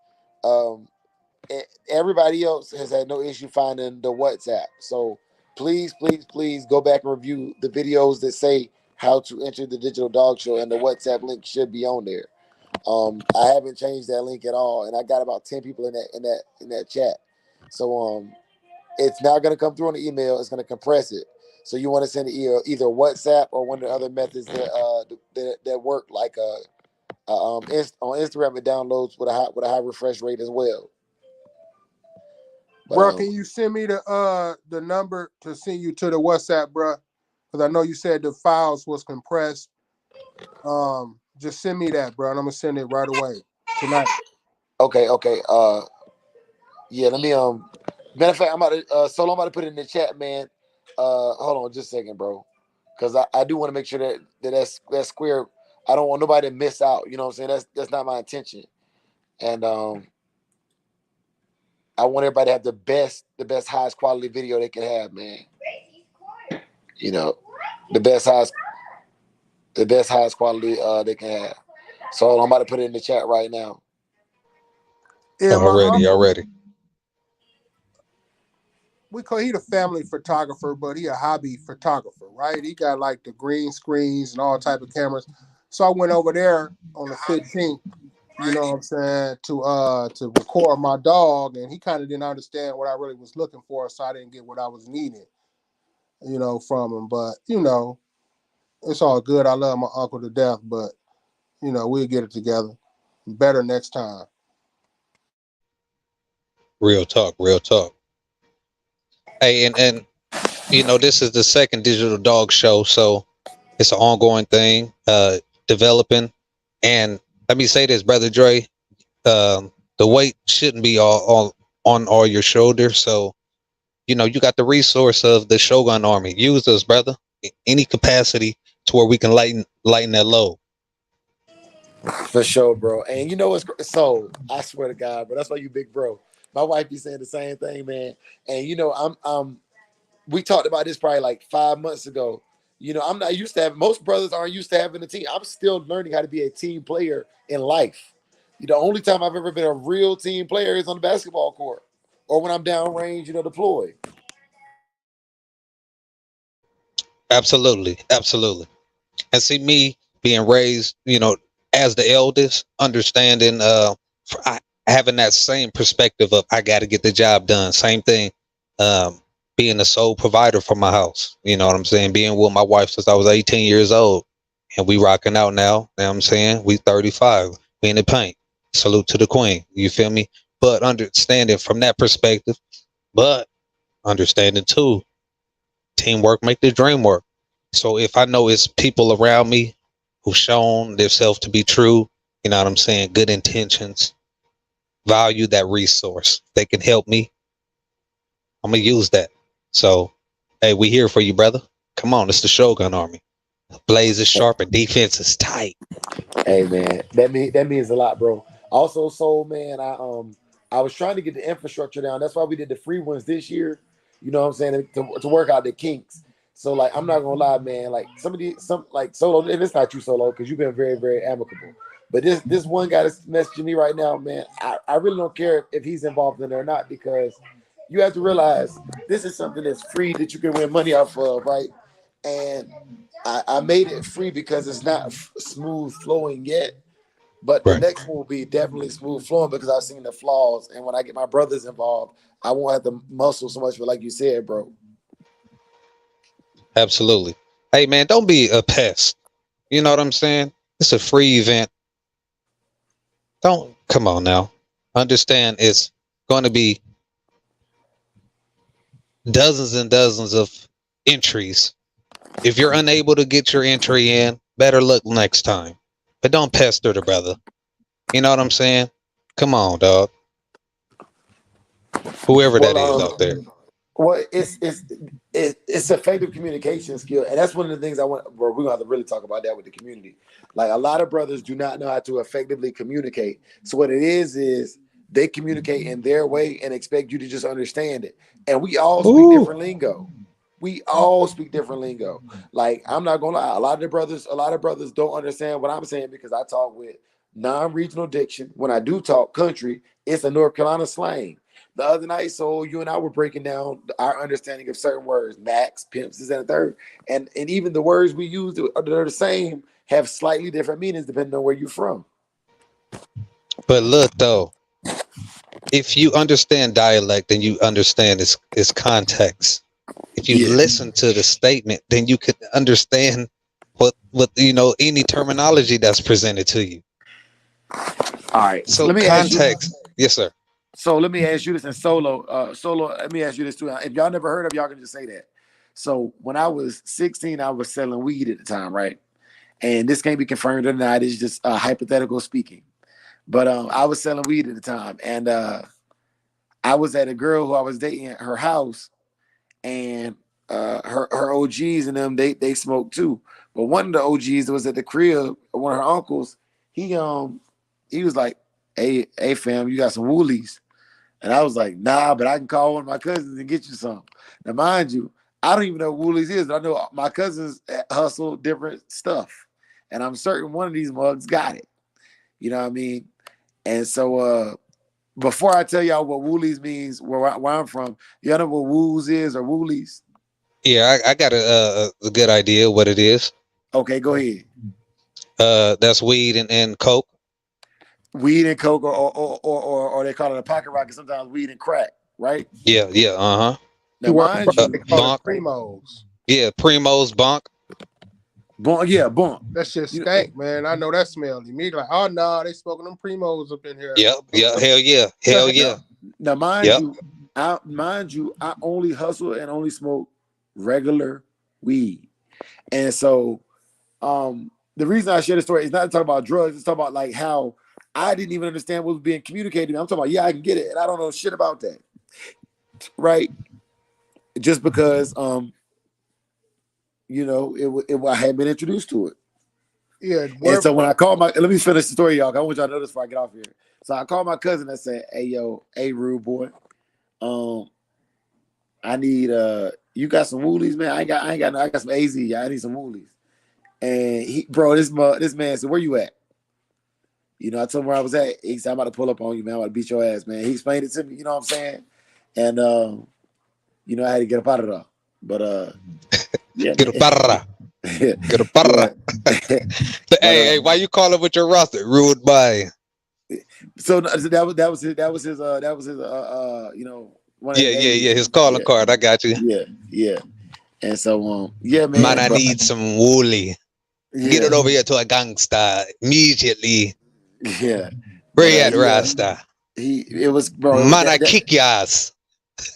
everybody else has had no issue finding the WhatsApp. So please, please, please go back and review the videos that say how to enter the Digital Dog Show, and the WhatsApp link should be on there. I haven't changed that link at all, and I got about 10 people in that chat. So it's not going to come through on the email. It's going to compress it. So you want to send either WhatsApp or one of the other methods that work, like on Instagram. It downloads with a high refresh rate as well. But, bro, can you send me the number to send you to the WhatsApp, bro? Because I know you said the files was compressed. Just send me that, bro, and I'm gonna send it right away tonight. Okay. Yeah, let me matter of fact, I'm about to put it in the chat, man. Hold on just a second, bro. Because I do want to make sure that's square. I don't want nobody to miss out. You know what I'm saying? That's not my intention. And I want everybody to have the best, highest quality video they can have, man. You know, the best, highest quality they can have. So I'm about to put it in the chat right now. Yeah, already. We call he the family photographer, but he a hobby photographer, right? He got like the green screens and all type of cameras. So I went over there on the 15th, you know what I'm saying, to record my dog, and he kind of didn't understand what I really was looking for, so I didn't get what I was needing, you know, from him. But, you know, it's all good. I love my uncle to death, but, you know, we'll get it together. Better next time. Real talk. Hey, and you know, this is the second Digital Dog Show, so it's an ongoing thing, developing. And let me say this, Brother Dre, the weight shouldn't be all on all your shoulders. So, you know, you got the resource of the Shogun Army. Use us, brother, in any capacity to where we can lighten that load. For sure, bro. And you know what's so? I swear to God, bro, that's why you big bro. My wife be saying the same thing, man. And you know, we talked about this probably like 5 months ago. You know, I'm not used to having, most brothers aren't used to having a team. I'm still learning how to be a team player in life. The only time I've ever been a real team player is on the basketball court or when I'm downrange, you know, deployed. Absolutely. And see, me being raised, you know, as the eldest, understanding, having that same perspective of I got to get the job done. Same thing. being the sole provider for my house. You know what I'm saying? Being with my wife since I was 18 years old, and we rocking out now. You know what I'm saying? We 35. We in the paint. Salute to the queen. You feel me? But understanding from that perspective, but understanding too, teamwork make the dream work. So if I know it's people around me who've shown themselves to be true, you know what I'm saying, good intentions, value that resource, they can help me, I'm gonna use that. So, hey, we here for you, brother. Come on, it's the Shogun Army. Blaze is sharp and defense is tight. Hey man, that means a lot, bro. Also, Soul man, I was trying to get the infrastructure down. That's why we did the free ones this year. You know what I'm saying, to work out the kinks. So like, I'm not gonna lie, man. Like some like Solo, and it's not you, Solo, because you've been very, very amicable. But this one guy that's messaging me right now, man. I really don't care if he's involved in it or not, because you have to realize this is something that's free that you can win money off of, right? And I made it free because it's not smooth flowing yet. But the Right. next one will be definitely smooth flowing because I've seen the flaws. And when I get my brothers involved, I won't have to muscle so much. But like you said, bro. Absolutely. Hey man, don't be a pest. You know what I'm saying? It's a free event. Don't come on now. Understand it's going to be dozens and dozens of entries. If you're unable to get your entry in, better luck next time. But don't pester the brother. You know what I'm saying? Come on, dog. Whoever that is Well, out there. well, it's effective communication skill, and that's one of the things I want. Bro, we're gonna have to really talk about that with the community. Like a lot of brothers do not know how to effectively communicate. So what it is they communicate in their way and expect you to just understand it. And we all speak Ooh. different lingo. We all speak different lingo. Like I'm not gonna lie, a lot of brothers don't understand what I'm saying because I talk with non-regional diction. When I do talk country, it's a North Carolina slang. The other night, so you and I were breaking down our understanding of certain words, max, pimps, this and the third, and even the words we use that are the same have slightly different meanings depending on where you're from. But look though, if you understand dialect, then you understand its context. If you Yeah. listen to the statement, then you can understand what you know, any terminology that's presented to you. All right. So Let me ask you. context, yes, sir. So let me ask you this in solo. Let me ask you this too. If y'all never heard of, y'all can just say that. So when I was 16, I was selling weed at the time, right? And this can't be confirmed or not. It's just hypothetical speaking. But I was selling weed at the time, and I was at a girl who I was dating at her house, and her OGs and them they smoked too. But one of the OGs that was at the crib, one of her uncles, he was like, hey fam, you got some woolies. And I was like, nah, but I can call one of my cousins and get you some. Now, mind you, I don't even know what Woolies is. But I know my cousins hustle different stuff. And I'm certain one of these mugs got it. You know what I mean? And so before I tell y'all what Woolies means, where I'm from, y'all know what Woos is or Woolies? Yeah, I got a good idea what it is. Okay, go ahead. That's weed and coke. Weed and coke, or they call it a pocket rocket, sometimes weed and crack, right? Yeah, uh-huh. Now, mind They you, call Bonk. it primos. Yeah, Primo's bunk. bump. That shit You- stank, man. I know that smell. Immediately, like, oh no, they smoking them primos up in here. Yep, hell yeah. Hell yeah. Now, Yep. mind you, I only hustle and only smoke regular weed. And so the reason I share the story is not to talk about drugs, it's talk about like how I didn't even understand what was being communicated. I'm talking about, yeah, I can get it, and I don't know shit about that. Right? Just because I had been introduced to it. Yeah, And so when I called let me finish the story, y'all. I want y'all to know this before I get off here. So I called my cousin and said, hey, yo, hey, rude boy. I need you got some woolies, man. I got some AZ. I need some woolies. And this man said, where you at? You know, I told him where I was at. He said, I'm about to pull up on you, man. I'm about to beat your ass, man. He explained it to me, you know what I'm saying? And I had to get up out of there. But yeah. Get a parra. Get a parra. Hey, why you call it with your roster? Rude by. So that was his one of Yeah, the yeah, yeah. His aliens. calling Yeah, card. I got you. yeah, yeah. And so yeah, Man, man. I But need some woolly. Get it yeah, over here to a gangster immediately. yeah. But Bring that he Rasta. it was, bro. Man, I kick your ass.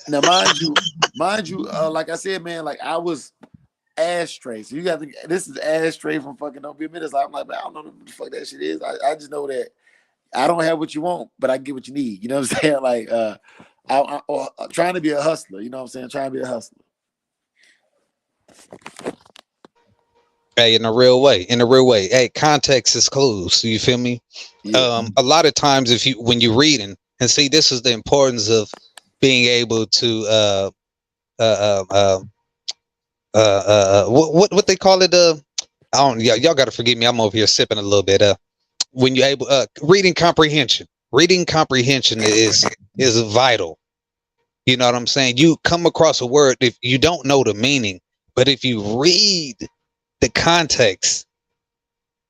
Now, mind you, like I said, man, like I was ashtray. So you got to. This is ashtray from fucking Don't Be a Menace. I'm like, man, I don't know what the fuck that shit is. I just know that I don't have what you want, but I get what you need. You know what I'm saying? Like, I'm trying to be a hustler. You know what I'm saying? Trying to be a hustler. Hey, in a real way. In a real way. Hey, context is clues. You feel me? Yeah. A lot of times when you're reading, and see, this is the importance of being able to what they call it, I don't, y'all got to forgive me, I'm over here sipping a little bit. When you're able, reading comprehension is vital. You know what I'm saying? You come across a word, if you don't know the meaning, but if you read the context,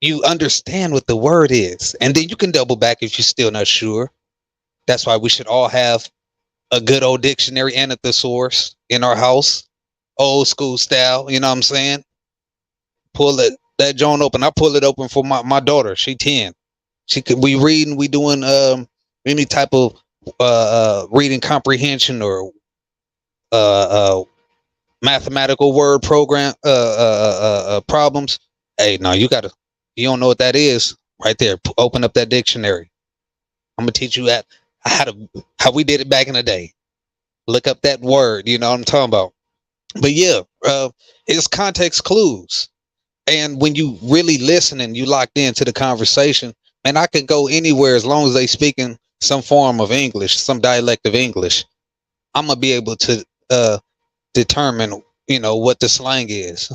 you understand what the word is, and then you can double back if you're still not sure. That's why we should all have a good old dictionary and a thesaurus in our house, old school style. You know what I'm saying? Pull that joint open. I pull it open for my daughter. She 10. We reading. We doing any type of reading comprehension or mathematical word program problems. Hey, no, you don't know what that is. Right there. Open up that dictionary. I'm gonna teach you how we did it back in the day. Look up that word. You know what I'm talking about. But yeah, it's context clues. And when you really listen and you locked into the conversation, man, I could go anywhere as long as they speaking some form of English, some dialect of English. I'm gonna be able to determine, what the slang is.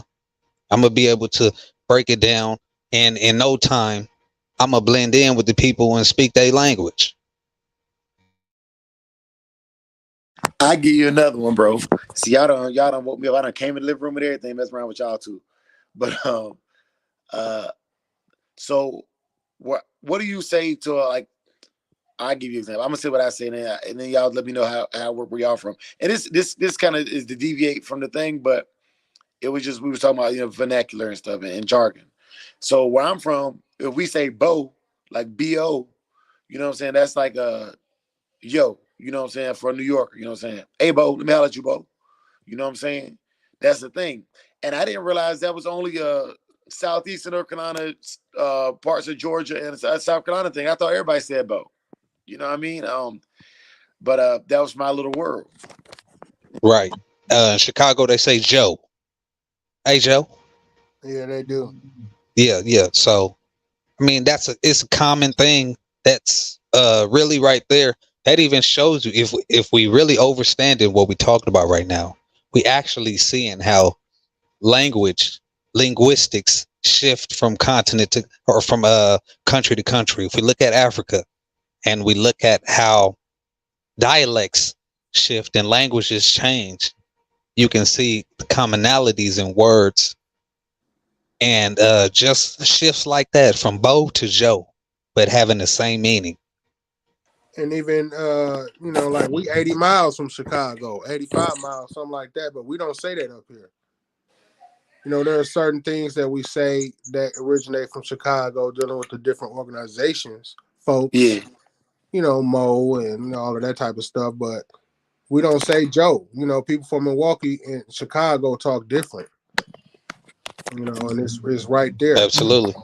I'm gonna be able to break it down, and in no time, I'm gonna blend in with the people and speak their language. I give you another one, bro. See, y'all don't woke me up. I done came in the living room and everything, mess around with y'all too. But so what do you say to like? I'll give you an example. I'm gonna say what I say, and then y'all let me know how where y'all from. And this kind of is to deviate from the thing, but it was just we were talking about vernacular and stuff and jargon. So where I'm from, if we say bo, like bo, you know what I'm saying? That's like yo, you know what I'm saying, for a New Yorker, you know what I'm saying? Hey bo, let me holler at you, bo. You know what I'm saying? That's the thing. And I didn't realize that was only southeastern North Carolina, parts of Georgia and South Carolina thing. I thought everybody said bo. You know what I mean? But that was my little world. Right. In Chicago, they say Joe. Hey, Joe. Yeah, they do. Yeah, yeah. So, I mean, it's a common thing. That's really right there. That even shows you if we really understanding what we talked about right now, we actually seeing how linguistics shift from continent to or from country to country. If we look at Africa and we look at how dialects shift and languages change, you can see the commonalities in words and just shifts like that from Bo to Joe, but having the same meaning. And even like we 80 miles from Chicago, 85 miles, something like that, but we don't say that up here. There are certain things that we say that originate from Chicago, dealing with the different organizations, folks. Yeah. Mo and all of that type of stuff, but we don't say Joe. People from Milwaukee and Chicago talk different. And it's right there. Absolutely.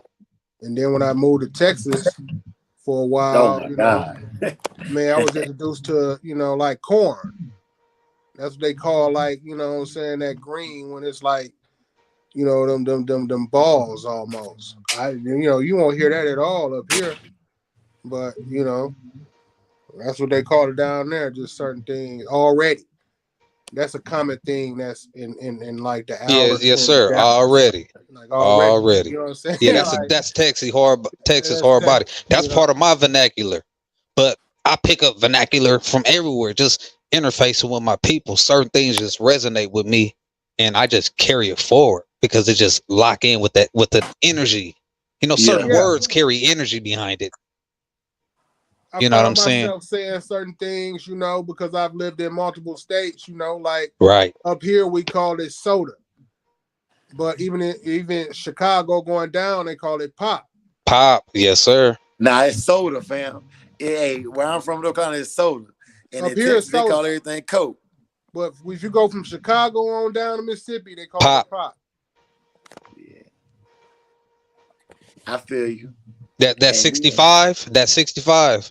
And then when I moved to Texas for a while, man, I was introduced to, like corn. That's what they call, like, what I'm saying, that green when it's like, them balls almost. You won't hear that at all up here. But, that's what they call it down there, just certain things already. That's a common thing that's in like the Yes, yes, sir. Already. Like already. You know what I'm saying? Yeah, that's Texas hard body. That's part of my vernacular. But I pick up vernacular from everywhere, just interfacing with my people. Certain things just resonate with me, and I just carry it forward because it just lock in with the energy. Certain words carry energy behind it. I You know what I'm found saying? myself saying certain things, you know, because I've lived in multiple states, you know, like Right. up here we call it soda. But even Chicago going down, they call it pop. Pop. Yes, sir. Nah, it's soda, fam. Hey, where I'm from, North Carolina, it's soda. And Up in here it's Texas, they soda. call everything Coke. But if you go from Chicago on down to Mississippi, they call Pop. it pop. Yeah. I feel you. That And 65, that 65,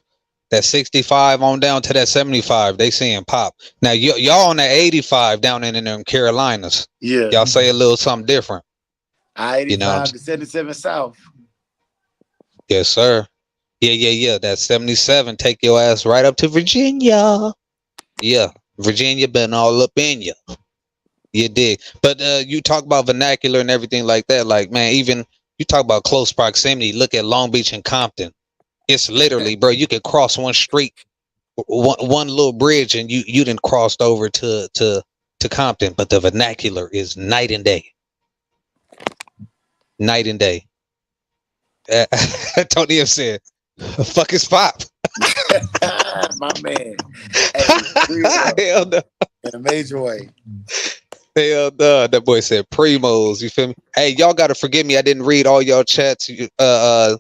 that 65 on down to that 75, they saying pop. Now y'all on that 85 down in them Carolinas. Yeah. Y'all say a little something different. I-85 You know, to 77 South. yes, sir. Yeah. That 77 take your ass right up to Virginia. Yeah, Virginia been all up in you. You dig. But you talk about vernacular and everything like that. Like, man, even you talk about close proximity. Look at Long Beach and Compton. It's literally, bro, you could cross one street, one little bridge, and you done crossed over to Compton. But the vernacular is night and day. Night and day. Tony have said, fuck is pop. My man. Hey, Hell no. in a major way. Hell no. That boy said primos. You feel me? Hey, y'all gotta forgive me. I didn't read all y'all chats. Yeah,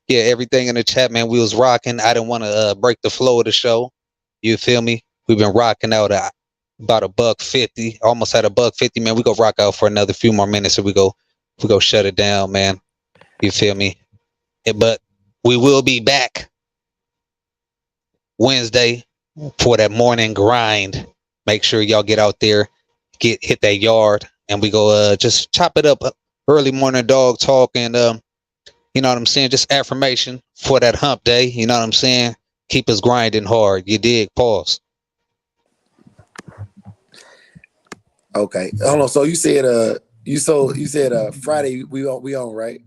everything in the chat, man. We was rocking. I didn't want to break the flow of the show. You feel me? We've been rocking out about $150, almost at $150, man. We go rock out for another few more minutes, and we go shut it down, man. You feel me? But we will be back Wednesday for that morning grind. Make sure y'all get out there, hit that yard, and we go just chop it up. Early morning dog talk, and you know what I'm saying? Just affirmation for that hump day. You know what I'm saying? Keep us grinding hard. You dig? Pause. Okay. Hold on. So you said Friday we on, right?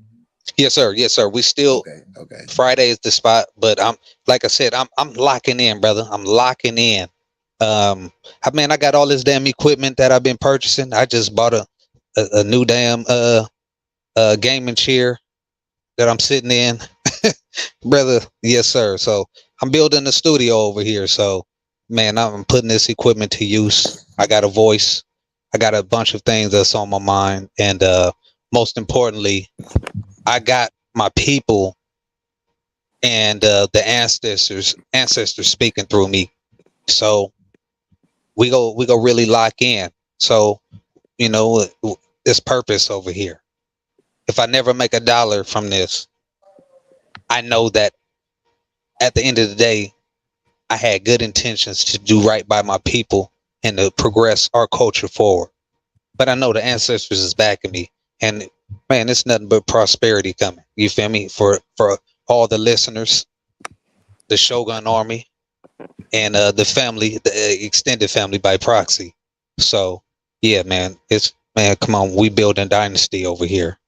Yes, sir. Yes, sir. We still Okay. Friday is the spot, but I'm like I said, I'm locking in, brother. I'm locking in. I got all this damn equipment that I've been purchasing. I just bought a new damn gaming chair that I'm sitting in. Brother, yes, sir. So I'm building a studio over here. So man, I'm putting this equipment to use. I got a voice. I got a bunch of things that's on my mind. And most importantly, I got my people and the ancestors speaking through me. So we go really lock in. So, you know, this purpose over here. If I never make $1 from this, I know that at the end of the day, I had good intentions to do right by my people and to progress our culture forward. But I know the ancestors is backing me, and man, it's nothing but prosperity coming. You feel me? For all the listeners, the Shogun Army, and the family, the extended family by proxy. So yeah, man, come on, we building dynasty over here.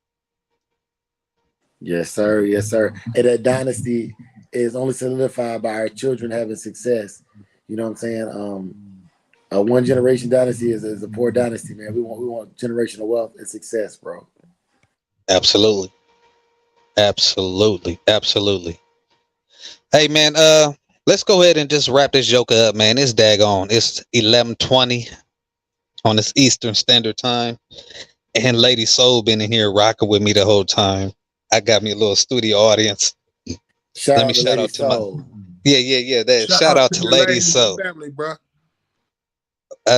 Yes, sir. Yes, sir. And that dynasty is only solidified by our children having success. You know what I'm saying? A one generation dynasty is a poor dynasty, man. We want generational wealth and success, bro. Absolutely. Hey man, let's go ahead and just wrap this joker up, man. It's daggone. It's 11:20 on this Eastern Standard Time, and Lady Soul been in here rocking with me the whole time. I got me a little studio audience. Shout out to Soul. Yeah. Shout out to Lady Soul. Family, bro.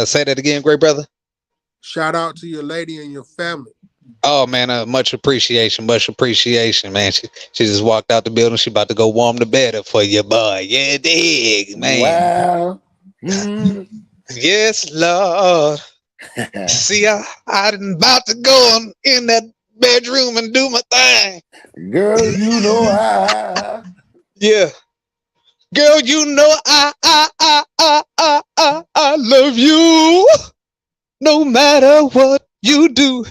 Say that again, great brother. Shout out to your lady and your family. Oh man, much appreciation, man. She just walked out the building. She about to go warm the bed up for you, boy. Yeah, dig, man. Wow. Yes, Lord. See, I'm about to go in that bedroom and do my thing. Girl, you know I. Yeah. Girl, you know I love you. No matter what you do.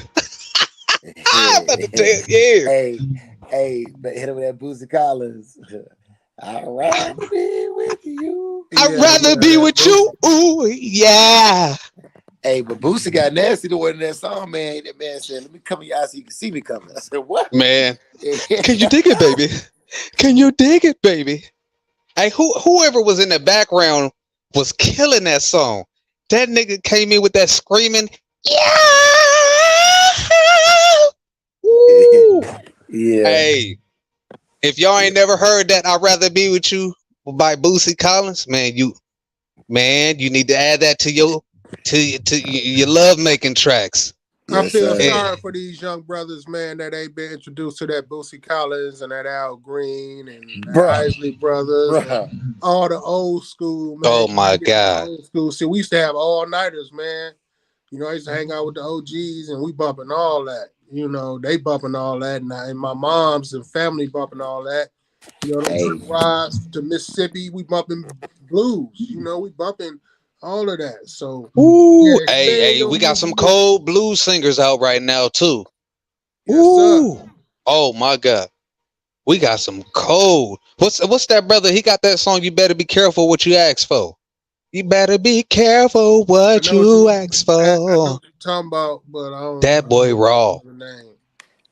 I'm about to tell you. Hey, but hit him with that Boosie Collins. I'd rather be with you. I'd rather be with you. Ooh, yeah. Hey, but Boosie got nasty the way in that song, man. That man said, "Let me come in your eyes so you can see me coming." I said, "What?" Man, can you dig it, baby? Can you dig it, baby? Hey, whoever was in the background was killing that song. That nigga came in with that screaming, yeah. Woo. Yeah. Hey, if y'all ain't never heard that, I'd rather be with you by Boosie Collins, man. You need to add that to your love making tracks. I Yes, feel sir. sorry for these young brothers, man, that ain't been introduced to that Boosie Collins and that Al Green and the Bruh. Isley Brothers and Bruh. all the old school, man. Oh You my gotta get the God. old school. See, we used to have all nighters, man. You know, I used to hang out with the OGs and we bumping all that. You know, they bumping all that, and my mom's and family bumping all that. You know, them Hey. trip rides to Mississippi, we bumping blues. You know, we bumping all of that. So Ooh, yeah, stay in hey, your we got some music. cold blues singers out right now too. Yes, sir. Ooh. Oh my God. We got some cold. What's that brother? He got that song, You Better Be Careful What You Ask For. You better be careful what you ask I know for. what you're talking about, but I don't That boy raw. know the name.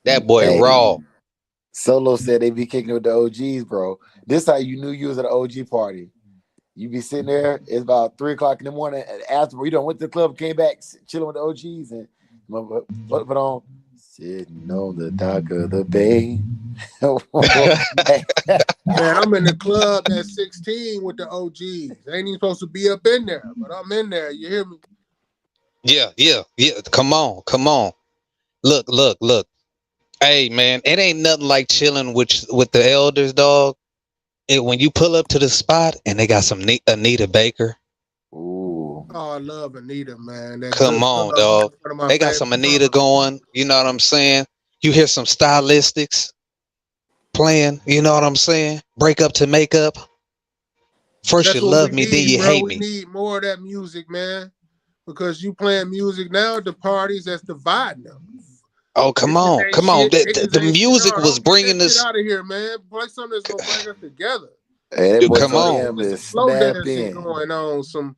That boy Hey. raw. Solo said they be kicking with the OGs, bro. This how you knew you was at an OG party. You be sitting there, it's about 3:00 in the morning, and after you done went to the club, came back, chilling with the OGs, and put on sitting on the dock of the bay. Man, I'm in the club at 16 with the OGs. Ain't even supposed to be up in there, but I'm in there. You hear me? Yeah. Come on. Look. Hey man, it ain't nothing like chilling with the elders, dog. When you pull up to the spot and they got some Anita Baker. Ooh. Oh, I love Anita, man. That Come good on, love. dog. One of my They got some favorite Anita songs. going. You know what I'm saying? You hear some stylistics playing. You know what I'm saying? Break up to make up. First That's you what we love me, then need, you bro. hate We me. need more of that music, man. Because you playing music now at the parties that's dividing them. Oh, come Bitches on. ain't shit. Niggas The ain't shit. music No, was don't get bringing that shit us. out of here, man. Play something that's gonna bring us together. Hey, that boy Come Some on. TM is slow dancing snapping. going on, some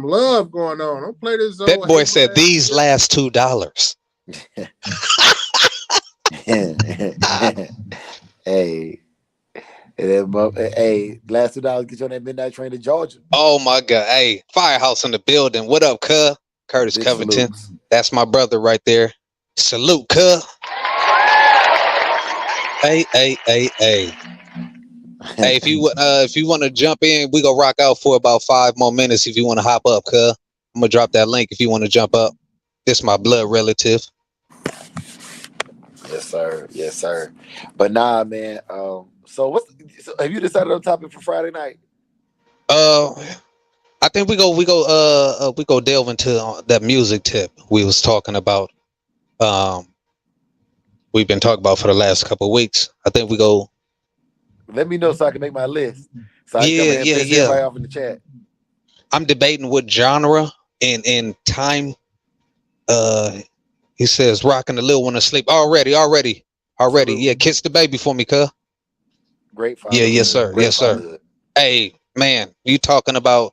love going on. Don't play this That old boy hateful said ass these shit. last $2. Hey, hey, last $2 get you on that midnight train to Georgia. Oh my God. Hey, Firehouse in the building. What up, cuz? Curtis Big Covington. salutes. That's my brother right there. Salute, cuz. Hey. Hey, if you want to jump in, we go rock out for about 5 more minutes. If you want to hop up, cuz I'm gonna drop that link if you want to jump up. This my blood relative. Yes, sir. Yes, sir. But nah, man. So have you decided on topic for Friday night? I think we go delve into that music tip we was talking about. We've been talking about for the last couple of weeks. I think we go. Let me know so I can make my list. So I can come in and piss Yeah. everybody off in the chat. I'm debating what genre and time. He says rocking the little one to sleep already. Salute. Yeah, kiss the baby for me, cuz. Great Yeah, fatherhood. yes sir, Great yes sir. fatherhood. Hey man, you talking about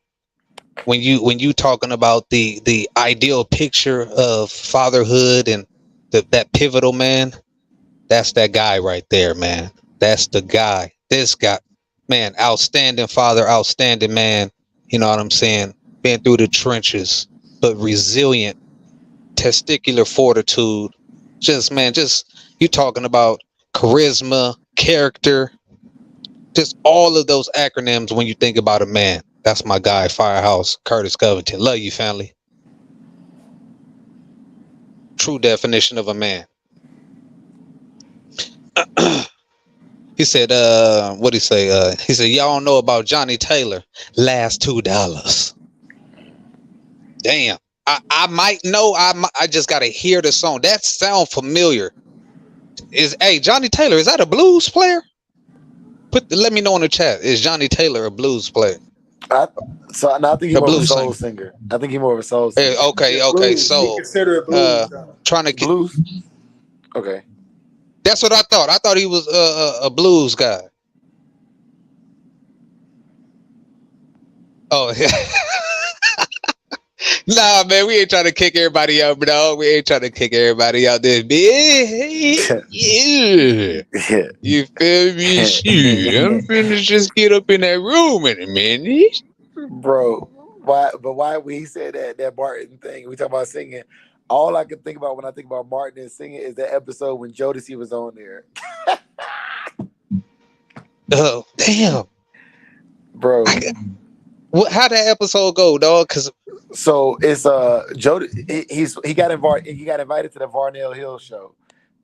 when you talking about the ideal picture of fatherhood and that pivotal man. That's that guy right there, man. That's the guy. This guy, man, outstanding father, outstanding man. You know what I'm saying? Been through the trenches, but resilient, testicular fortitude. Just you talking about charisma, character, just all of those acronyms when you think about a man. That's my guy, Firehouse, Curtis Covington. Love you, family. True definition of a man. He said, what'd he say? He said, y'all don't know about Johnny Taylor. Last $2. Damn. I might know. I just gotta hear the song. That sound familiar. Hey, Johnny Taylor, is that a blues player? Let me know in the chat. Is Johnny Taylor a blues player? I think he's A more of a blues soul singer. singer. I think he's more of a soul Hey, singer. okay. Blues. We So, consider it blues, though. trying to get. Blues? Okay. That's what I thought. I thought he was a blues guy. Oh, Nah, man, we ain't trying to kick everybody out, bro. We ain't trying to kick everybody out this bitch. Yeah. Yeah. You feel me? Shit. I'm finna just get up in that room in a minute. Bro, why? But why when he said that Martin thing? We talk about singing. All I can think about when I think about Martin and singing is that episode when Jodeci was on there, Oh, damn. bro. How that episode go, dog? Because So it's Jodeci. He got invited. He got invited to the Varnell Hill show.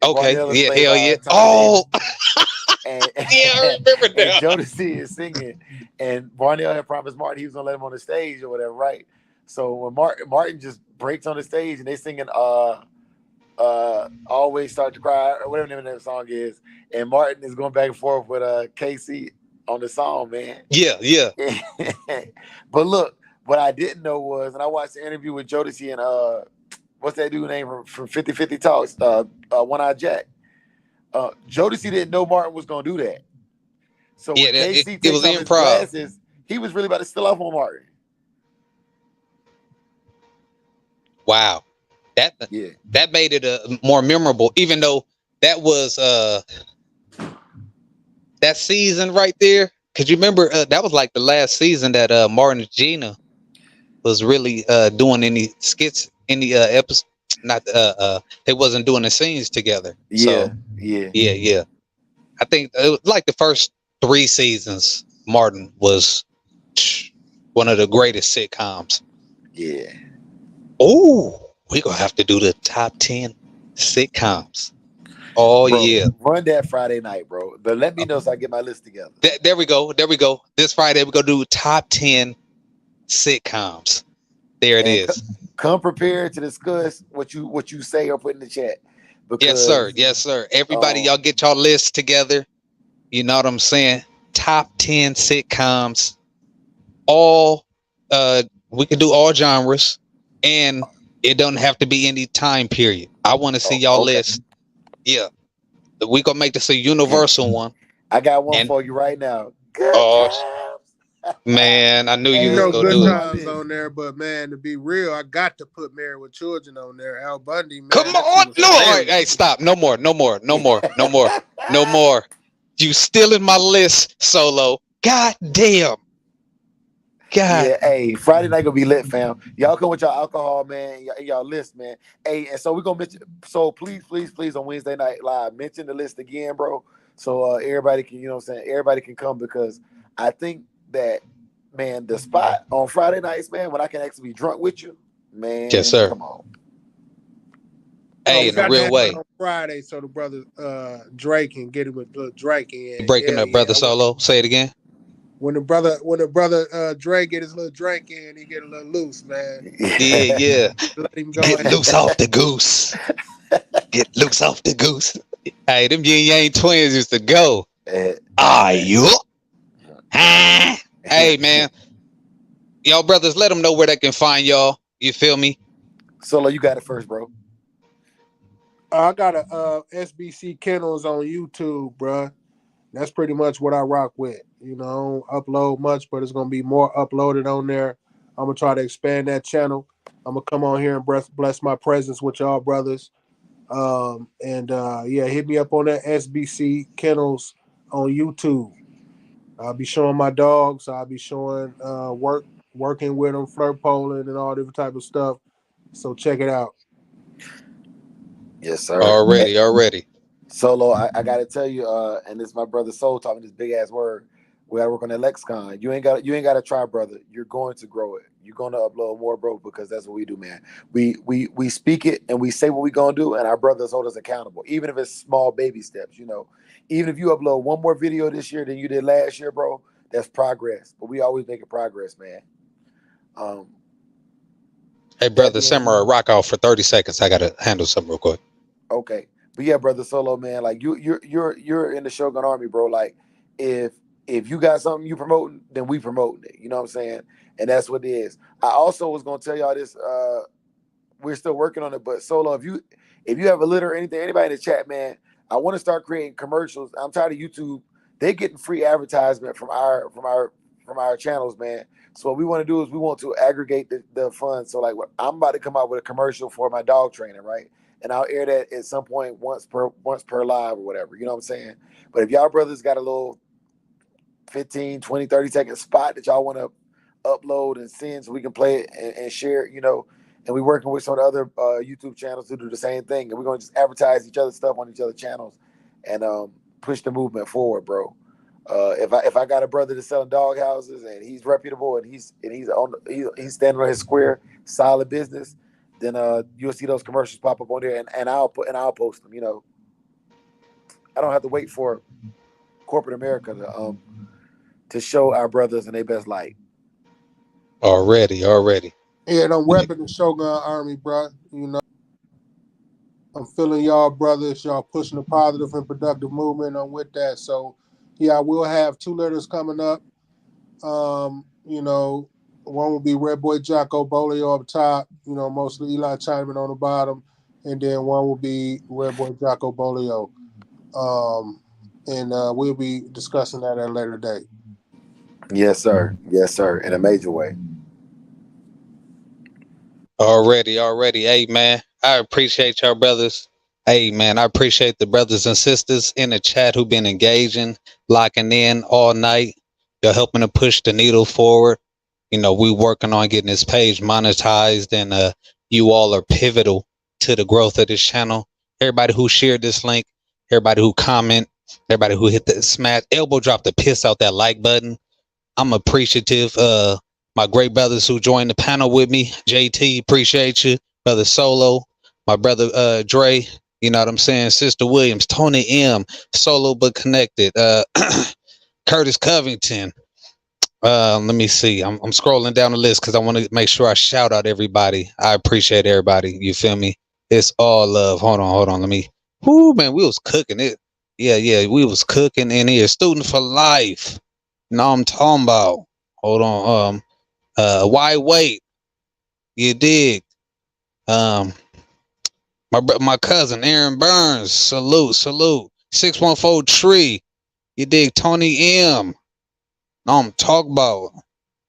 And okay, Varnell is yeah, played hell by yeah. Tommy Oh, Davis, and yeah, I remember and now. Jodeci is singing, and Varnell had promised Martin he was gonna let him on the stage or whatever, right? So when Martin just breaks on the stage and they singing always start to cry or whatever the name of that song is, and Martin is going back and forth with Casey on the song, man. Yeah, yeah. But look, what I didn't know was, and I watched the interview with Jodeci and what's that dude name from 50/50 Talks, One Eye Jack. Jodeci didn't know Martin was gonna do that. So Yeah, when KC it takes was off his improv. glasses, he was really about to steal off on Martin. Wow. Yeah. That made it more memorable, even though that was that season right there. Cause you remember that was like the last season that Martin and Gina was really doing any skits, any episodes. Not they wasn't doing the scenes together. Yeah. So Yeah. yeah. I think it was like the first 3 seasons. Martin was one of the greatest sitcoms. Yeah. Oh, we gonna have to do the top 10 sitcoms. Oh Bro, yeah. run that Friday night, bro. But let me know so I get my list together. There we go. There we go. This Friday we're gonna do top 10 sitcoms. There it And is. come prepared to discuss what you say or put in the chat. Because, Yes, sir. Yes, sir. Everybody, y'all get y'all lists together. You know what I'm saying? Top 10 sitcoms. All we can do all genres, and it don't have to be any time period. I want to see y'all list. Yeah. We gonna make this a universal one. I got one for you right now. Good times. Man, I knew you You was know, gonna Good do it. Times on there, but man, to be real, I got to put Married with Children on there. Al Bundy, man. Come on, no, all right, hey, stop, no more. You still in my list, Solo. God damn. God. Yeah, hey, Friday night gonna be lit, fam. Y'all come with y'all alcohol, man. Y'all list, man. Hey, and so we're gonna mention. So please on Wednesday night live, mention the list again, bro. So everybody can, you know what I'm saying, everybody can come because I think that, man, the spot on Friday nights, man, when I can actually be drunk with you, man. Yes, sir. Come on. Hey, in a real way. On Friday, so the brother Drake can get him with little Drake in. Breaking up, brother Solo. Say it again. When the brother Drake get his little drink in, he get a little loose, man. Yeah. Let him go. Get loose off the goose. Get loose off the goose. Hey, them yin yang twins used to go. Are you? Hey, man. Y'all brothers, let them know where they can find y'all. You feel me? Solo, you got it first, bro. I got a SBC Kennels on YouTube, bro. That's pretty much what I rock with. You know, upload much, but it's gonna be more uploaded on there. I'm gonna try to expand that channel. I'm gonna come on here and bless my presence with y'all brothers. Yeah, hit me up on that SBC Kennels on YouTube. I'll be showing my dogs. I'll be showing working with them, flirt polling, and all different type of stuff. So check it out. Yes, sir. Already. Solo, I gotta tell you, and this is my brother Soul talking this big ass word. We gotta work on that lexicon. You ain't gotta try, brother. You're going to grow it. You're gonna upload more, bro, because that's what we do, man. We speak it and we say what we gonna do, and our brothers hold us accountable, even if it's small baby steps. You know, even if you upload one more video this year than you did last year, bro, that's progress. But we always making progress, man. Hey, brother Samurai, rock out for 30 seconds. I gotta handle something real quick. Okay. But yeah, brother Solo, man, like you're in the Shogun Army, bro. Like if you got something you promoting, then we promoting it. You know what I'm saying? And that's what it is. I also was gonna tell y'all this. We're still working on it, but Solo, if you have a litter or anything, anybody in the chat, man, I want to start creating commercials. I'm tired of YouTube. They getting free advertisement from our from our channels, man. So what we want to do is we want to aggregate the funds. So like, I'm about to come out with a commercial for my dog training, right? And I'll air that at some point once per live or whatever. You know what I'm saying? But if y'all brothers got a little 15, 20, 30-second spot that y'all want to upload and send so we can play it and share it, and we're working with some of the other YouTube channels to do the same thing. And we're going to just advertise each other's stuff on each other's channels and push the movement forward, bro. If I got a brother that's selling dog houses and he's reputable and he's standing on his square, solid business, then you'll see those commercials pop up on there, and I'll post them. I don't have to wait for corporate America to show our brothers in their best light. Already. Yeah, I'm repping the Shogun Army, bro. I'm feeling y'all brothers. Y'all pushing a positive and productive movement. I'm with that. So, yeah, I will have 2 letters coming up. One will be Red Boy Jocko Bolio up top. Mostly Eli Chinaman on the bottom, and then one will be Red Boy Jocko Bolio. And we'll be discussing that at a later date. Yes, sir. In a major way. Already. Hey, man, I appreciate y'all brothers. Hey, man, I appreciate the brothers and sisters in the chat who've been engaging, locking in all night. You're helping to push the needle forward. We working on getting this page monetized, and you all are pivotal to the growth of this channel. Everybody who shared this link, everybody who comment, everybody who hit the smash, elbow drop the piss out that like button. I'm appreciative. My great brothers who joined the panel with me, JT, appreciate you. Brother Solo, my brother Dre, you know what I'm saying? Sister Williams, Tony M, Solo but connected. Curtis Covington. Let me see. I'm scrolling down the list because I want to make sure I shout out everybody. I appreciate everybody. You feel me? It's all love. Hold on. Let me. Whoo, man, we was cooking it. Yeah, we was cooking in here. Student for life. No, I'm talking about. Hold on. Why wait? You dig? My cousin Aaron Burns. Salute. 614 Tree. You dig? Tony M. No, I'm talking about.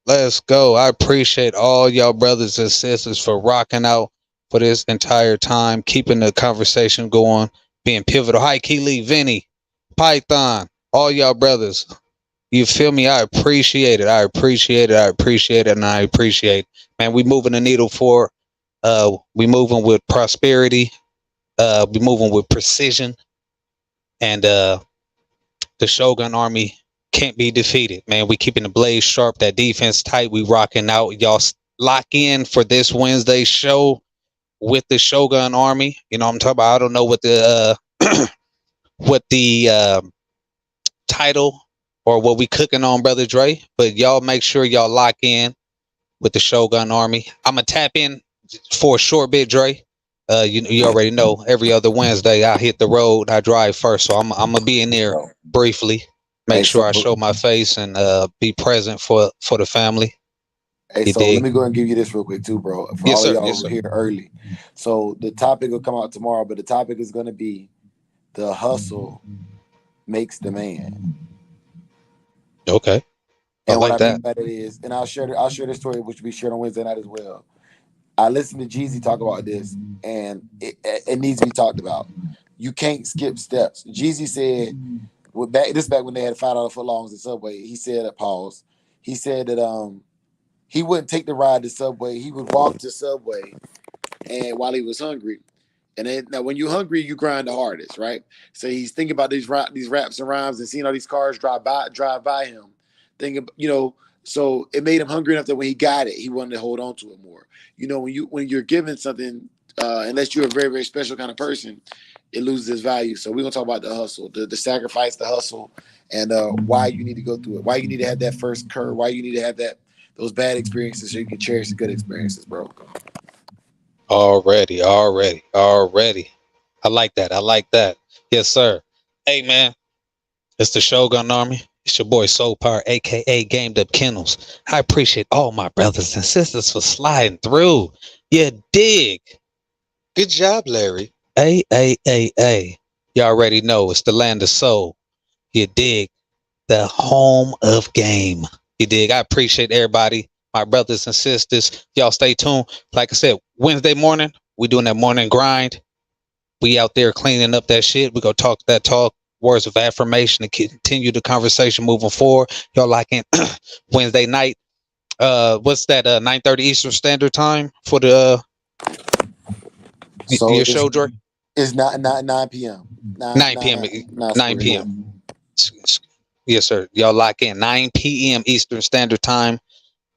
Let's go. I appreciate all y'all brothers and sisters for rocking out for this entire time, keeping the conversation going, being pivotal. Hi, Keely, Vinny, Python, all y'all brothers. You feel me? I appreciate it. And I appreciate, man, we moving the needle forward. We moving with prosperity. We moving with precision. And the Shogun Army can't be defeated, man. We keeping the blade sharp, that defense tight. We rocking out. Y'all lock in for this Wednesday show with the Shogun Army. You know what I'm talking about? I don't know what the what the title or what we cooking on, Brother Dre, but y'all make sure y'all lock in with the Shogun Army. I'm gonna tap in for a short bit, Dre. You already know every other Wednesday I hit the road. I drive first, so I'm gonna be in there briefly. Make sure I show my face and be present for the family. Hey, so let me go and give you this real quick too, bro. For all of y'all who are here early. So the topic will come out tomorrow, but the topic is going to be the hustle makes the man. Okay. And what I mean by that is, and I'll share this story, which will be shared on Wednesday night as well. I listened to Jeezy talk about this, and it needs to be talked about. You can't skip steps. Jeezy said, back when they had $5 footlongs at Subway, he said, pause. He said that he wouldn't take the ride to Subway. He would walk to Subway, and while he was hungry. And then now, when you're hungry, you grind the hardest, right? So he's thinking about these raps and rhymes and seeing all these cars drive by him. Thinking, so it made him hungry enough that when he got it, he wanted to hold on to it more. When you're given something, unless you're a very, very special kind of person, it loses its value. So we're gonna talk about the hustle, the sacrifice, the hustle, and why you need to go through it. Why you need to have that first curve. Why you need to have those bad experiences so you can cherish the good experiences, bro. Already. I like that. Yes, sir. Hey, man, it's the Shogun Army. It's your boy Soul Power, aka Gamed Up Kennels. I appreciate all my brothers and sisters for sliding through. You dig? Good job, Larry. You already know it's the land of soul. You dig? The home of game. You dig? I appreciate everybody, my brothers and sisters. Y'all stay tuned. Like I said, Wednesday morning, we doing that morning grind. We out there cleaning up that shit. We go talk that talk, words of affirmation, and continue the conversation moving forward. Y'all like in Wednesday night. What's that? 9:30 Eastern Standard Time for the So your show, Dre? it's not 9 p.m. 9 p.m. 9 p.m. Yes, sir. Y'all lock in 9 p.m. Eastern Standard Time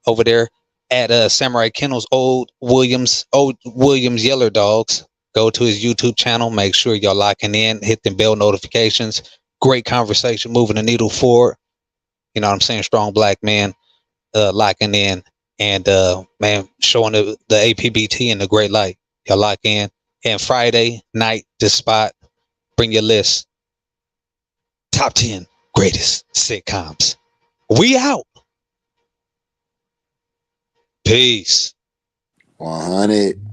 over there at Samurai Kennels, Old Williams Yeller Dogs. Go to his YouTube channel. Make sure y'all locking in, hit the bell notifications. Great conversation, moving the needle forward. You know what I'm saying? Strong black man locking in and man showing the APBT in the great light. Y'all lock in. And Friday night, this spot, bring your list. Top 10 greatest sitcoms. We out. Peace. 100.